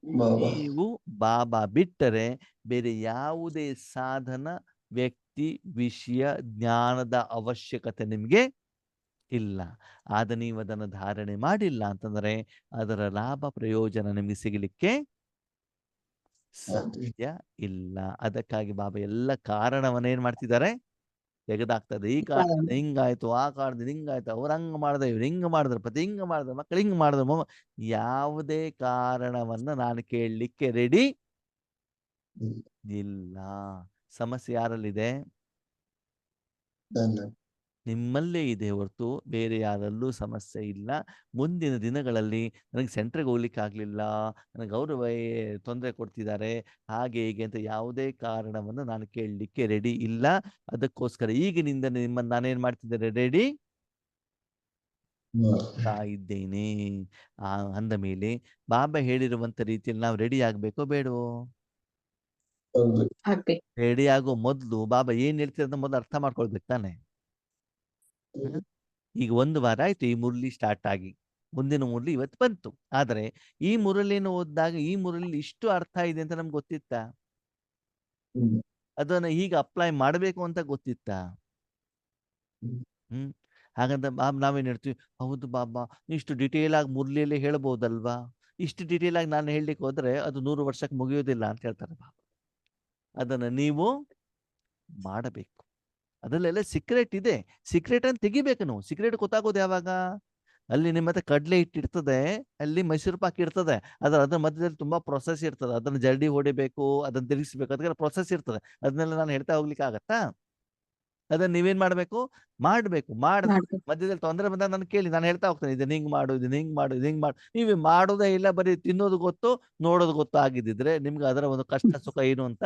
ಬಾಬಾ. ನೀವು ಬಾಬಾ ಬಿಟ್ಟರೆ ಬೇರೆ ಯಾವುದೇ ಸಾಧನ, ವ್ಯಕ್ತಿ, ವಿಷಯ, ಜ್ಞಾನದ ಅವಶ್ಯಕತೆ ನಿಮ್ಗೆ ಇಲ್ಲ. ಆದ ನೀವು ಅದನ್ನು ಧಾರಣೆ ಮಾಡಿಲ್ಲ ಅಂತಂದ್ರೆ ಅದರ ಲಾಭ ಪ್ರಯೋಜನ ನಿಮ್ಗೆ ಸಿಗಲಿಕ್ಕೆ ಸಾಧ್ಯ ಇಲ್ಲ. ಅದಕ್ಕಾಗಿ ಬಾಬಾ ಎಲ್ಲ ಕಾರಣವನ್ನ ಏನ್ ಮಾಡ್ತಿದ್ದಾರೆ, ತೆಗೆದಾಗ್ತದೆ. ಈ ಕಾರಣದಿಂದ ಹಿಂಗಾಯ್ತು, ಆ ಕಾರಣದಿಂದ ಹಿಂಗಾಯ್ತು, ಅವ್ರು ಹಂಗ ಮಾಡಿದ್ರೆ, ಇವ್ರು ಹಿಂಗ ಮಾಡಿದ್ರು, ಪತಿ ಹಿಂಗ ಮಾಡಿದ್ರು, ಮಕ್ಕಳು ಹಿಂಗ ಮಾಡಿದ್ರು, ಯಾವುದೇ ಕಾರಣವನ್ನ ನಾನು ಕೇಳಲಿಕ್ಕೆ ರೆಡಿ ಇಲ್ಲ. ಸಮಸ್ಯೆ ಯಾರಲ್ಲಿದೆ? ನಿಮ್ಮಲ್ಲೇ ಇದೆ ಹೊರತು ಬೇರೆ ಯಾರಲ್ಲೂ ಸಮಸ್ಯೆ ಇಲ್ಲ. ಮುಂದಿನ ದಿನಗಳಲ್ಲಿ ನನಗೆ ಸೆಂಟ್ರಿಗೆ ಹೋಗ್ಲಿಕ್ಕೆ ಆಗ್ಲಿಲ್ಲ, ನನಗೆ ಗೌರವ ತೊಂದರೆ ಕೊಡ್ತಿದ್ದಾರೆ, ಹಾಗೆ ಹೀಗೆ ಅಂತ ಯಾವುದೇ ಕಾರಣವನ್ನು ನಾನು ಕೇಳಲಿಕ್ಕೆ ರೆಡಿ ಇಲ್ಲ. ಅದಕ್ಕೋಸ್ಕರ ಈಗಿನಿಂದ ನಿಮ್ಮನ್ನು ನಾನೇನ್ ಮಾಡ್ತಿದ್ದೇನೆ, ರೆಡಿ ಇದ್ದೇನೆ. ಅಂದ ಮೇಲೆ ಬಾಬಾ ಹೇಳಿರುವಂತ ರೀತಿಯಲ್ಲಿ ನಾವು ರೆಡಿ ಆಗ್ಬೇಕೋ ಬೇಡವೋ? ರೆಡಿ ಆಗೋ ಮೊದ್ಲು ಬಾಬಾ ಏನ್ ಹೇಳ್ತಿರೋದು ಮೊದಲು ಅರ್ಥ ಮಾಡ್ಕೊಳ್ಬೇಕು ತಾನೆ. ಈಗ 1 ವಾರ ಆಯ್ತು ಈ ಮುರಳಿ ಸ್ಟಾರ್ಟ್ ಆಗಿ, ಮುಂದಿನ ಮುರಳಿ ಇವತ್ತು ಬಂತು. ಆದ್ರೆ ಈ ಮುರಳಿನ ಓದಿದಾಗ ಈ ಮುರಳಿ ಇಷ್ಟು ಅರ್ಥ ಇದೆ ಅಂತ ನಮ್ಗೆ ಗೊತ್ತಿತ್ತಾ? ಅದನ್ನ ಈಗ ಅಪ್ಲೈ ಮಾಡಬೇಕು ಅಂತ ಗೊತ್ತಿತ್ತಾ? ಹಾಗಂತ ನಾವೇನ್ ಹೇಳ್ತೀವಿ, ಹೌದು ಬಾಬಾ ಇಷ್ಟು ಡಿಟೇಲ್ ಆಗಿ ಮುರಳಿಯಲ್ಲಿ ಹೇಳ್ಬೋದಲ್ವಾ, ಇಷ್ಟು ಡಿಟೇಲ್ ಆಗಿ ನಾನು ಹೇಳಲಿಕ್ಕೆ ಹೋದ್ರೆ ಅದು 100 ವರ್ಷಕ್ಕೆ ಮುಗಿಯೋದಿಲ್ಲ ಅಂತ ಹೇಳ್ತಾರೆ ಬಾಬಾ. ಅದನ್ನ ನೀವು ಮಾಡಬೇಕು. ಅದರಲ್ಲೆಲ್ಲ ಸೀಕ್ರೆಟ್ ಇದೆ. ಸೀಕ್ರೆಟ್ ಅಂತ ತೆಗಿಬೇಕು ನಾವು. ಸೀಕ್ರೆಟ್ ಗೊತ್ತಾಗೋದು ಯಾವಾಗ? ಅಲ್ಲಿ ನಿಮ್ಮ ಹತ್ರ ಕಡಲೆ ಇಟ್ಟಿರ್ತದೆ, ಅಲ್ಲಿ ಮೈಸೂರು ಪಾಕ್ ಇರ್ತದೆ, ಅದ್ರ ಮಧ್ಯದಲ್ಲಿ ತುಂಬಾ ಪ್ರೊಸೆಸ್ ಇರ್ತದೆ. ಅದನ್ನ ಜಲ್ದಿ ಹೊಡಿಬೇಕು, ಅದನ್ನ ತಿರುಗಿಸ್ಬೇಕು, ಅದಕ್ಕೆಲ್ಲ ಪ್ರೊಸೆಸ್ ಇರ್ತದೆ. ಅದನ್ನೆಲ್ಲ ನಾನು ಹೇಳ್ತಾ ಹೋಗ್ಲಿಕ್ಕೆ ಆಗತ್ತಾ? ಅದನ್ನ ನೀವೇನ್ ಮಾಡ್ಬೇಕು? ಮಾಡ್ಬೇಕು. ಮಧ್ಯದಲ್ಲಿ ತೊಂದರೆ ಬಂದಾಗ ನಾನು ಕೇಳಿ, ನಾನು ಹೇಳ್ತಾ ಹೋಗ್ತೇನೆ, ಇದನ್ನ ಹಿಂಗ್ ಮಾಡು, ಇದನ್ನ ಹಿಂಗ್ ಮಾಡು, ಇದನ್ನ ಹಿಂಗ್ ಮಾಡು. ನೀವೇ ಮಾಡೋದೇ ಇಲ್ಲ, ಬರೀ ತಿನ್ನೋದು ಗೊತ್ತು, ನೋಡೋದು ಗೊತ್ತು ಆಗಿದ್ದಿದ್ರೆ ನಿಮ್ಗೆ ಅದರ ಒಂದು ಕಷ್ಟ ಸುಖ ಏನು ಅಂತ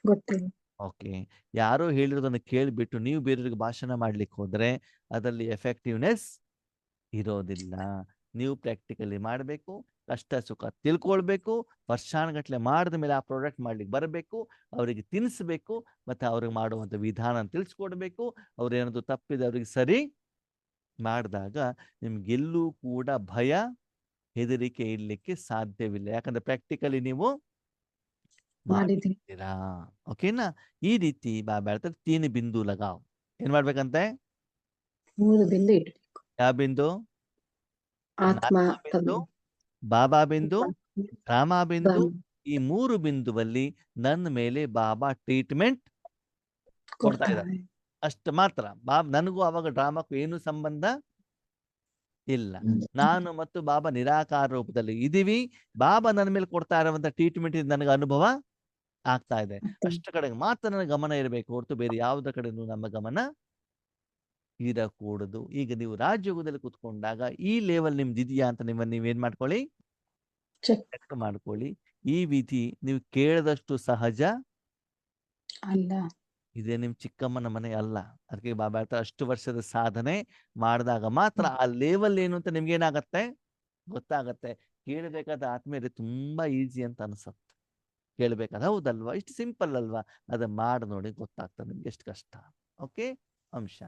ಗೊತ್ತಿಲ್ಲ. ಓಕೆ. ಯಾರೋ ಹೇಳಿರೋದನ್ನ ಕೇಳಿಬಿಟ್ಟು ನೀವು ಬೇರೆಯವ್ರಿಗೆ ಭಾಷಣ ಮಾಡ್ಲಿಕ್ಕೆ ಹೋದ್ರೆ ಅದರಲ್ಲಿ ಎಫೆಕ್ಟಿವ್ನೆಸ್ ಇರೋದಿಲ್ಲ. ನೀವು ಪ್ರಾಕ್ಟಿಕಲಿ ಮಾಡಬೇಕು, ಕಷ್ಟ ಸುಖ ತಿಳ್ಕೊಳ್ಬೇಕು, ವರ್ಷಾನುಗಟ್ಲೆ ಮಾಡಿದ ಮೇಲೆ ಆ ಪ್ರಾಡಕ್ಟ್ ಮಾಡ್ಲಿಕ್ಕೆ ಬರಬೇಕು, ಅವರಿಗೆ ತಿನ್ನಿಸ್ಬೇಕು, ಮತ್ತೆ ಅವ್ರಿಗೆ ಮಾಡುವಂತ ವಿಧಾನ ತಿಳಿಸ್ಕೊಡ್ಬೇಕು. ಅವ್ರೇನಾದ್ರು ತಪ್ಪಿದೆ ಅವ್ರಿಗೆ ಸರಿ ಮಾಡಿದಾಗ ನಿಮ್ಗೆಲ್ಲೂ ಕೂಡ ಭಯ, ಹೆದರಿಕೆ ಇರ್ಲಿಕ್ಕೆ ಸಾಧ್ಯವಿಲ್ಲ. ಯಾಕಂದ್ರೆ ಪ್ರಾಕ್ಟಿಕಲಿ ನೀವು ಮಾಡಿದ್ದೀರಾ. ಓಕೆನಾ? ಈ ರೀತಿ ಬಾಬಾ ಹೇಳ್ತಾರೆ 3 ಬಿಂದು ಲಗಾವ್. ಏನ್ ಮಾಡ್ಬೇಕಂತೆ? 3 ಬಿಂದು ಇಡ್ಬೇಕು. ಯಾವ ಬಿಂದು? ಆತ್ಮ ಬಿಂದು, ಬಾಬಾ ಬಿಂದು, ರಾಮ ಬಿಂದು. ಈ 3 ಬಿಂದುವಲ್ಲಿ ನನ್ನ ಮೇಲೆ ಬಾಬಾ ಟ್ರೀಟ್ಮೆಂಟ್ ಕೊಡ್ತಾ ಇದ್ದಾರೆ ಕೊಡ್ತಾರೆ. ಅಷ್ಟು ಮಾತ್ರ. ನನಗೂ ಅವಾಗ ಡ್ರಾಮಾಕ್ಕೂ ಏನು ಸಂಬಂಧ ಇಲ್ಲ. ನಾನು ಮತ್ತು ಬಾಬಾ ನಿರಾಕಾರ ರೂಪದಲ್ಲಿ ಇದೀವಿ. ಬಾಬಾ ನನ್ನ ಮೇಲೆ ಕೊಡ್ತಾ ಇರುವಂತ ಟ್ರೀಟ್ಮೆಂಟ್ ನನಗೆ ಅನುಭವ ಆಗ್ತಾ ಇದೆ. ಅಷ್ಟು ಕಡೆಗೆ ಮಾತ್ರ ನನ್ನ ಗಮನ ಇರಬೇಕು ಹೊರತು ಬೇರೆ ಯಾವುದ ಕಡೆನೂ ನಮ್ಮ ಗಮನ ಇರಕೂಡದು. ಈಗ ನೀವು ರಾಜಯೋಗದಲ್ಲಿ ಕುತ್ಕೊಂಡಾಗ ಈ ಲೆವೆಲ್ ನಿಮ್ದು ಇದೆಯಾ ಅಂತ ನೀವೇನ್ ಮಾಡ್ಕೊಳ್ಳಿ, ಚೆಕ್ ಚೆಕ್ ಮಾಡ್ಕೊಳ್ಳಿ. ಈ ವಿಧಿ ನೀವು ಕೇಳದಷ್ಟು ಸಹಜ ಅಲ್ಲ. ಇದೇ ನಿಮ್ ಚಿಕ್ಕಮ್ಮನ ಮನೆ ಅಲ್ಲ. ಅದಕ್ಕೆ ಬಾಬಾ ಹೇಳ್ತಾರೆ ಅಷ್ಟು ವರ್ಷದ ಸಾಧನೆ ಮಾಡಿದಾಗ ಮಾತ್ರ ಆ ಲೆವೆಲ್ ಏನು ಅಂತ ನಿಮ್ಗೆ ಏನಾಗತ್ತೆ ಗೊತ್ತಾಗತ್ತೆ. ಕೇಳಬೇಕಾದ ಆತ್ಮೀಯರೇ ತುಂಬಾ ಈಸಿ ಅಂತ ಅನ್ಸತ್ತೆ. ಕೇಳ್ಬೇಕಾದ ಹೌದಲ್ವಾ, ಇಷ್ಟು ಸಿಂಪಲ್ ಅಲ್ವಾ, ಅದ ಮಾಡಿ ನೋಡಿ ಗೊತ್ತಾಗ್ತದೆ ನಿಮ್ಗೆ ಎಷ್ಟು ಕಷ್ಟ. ಓಕೆ, ಅಂಶ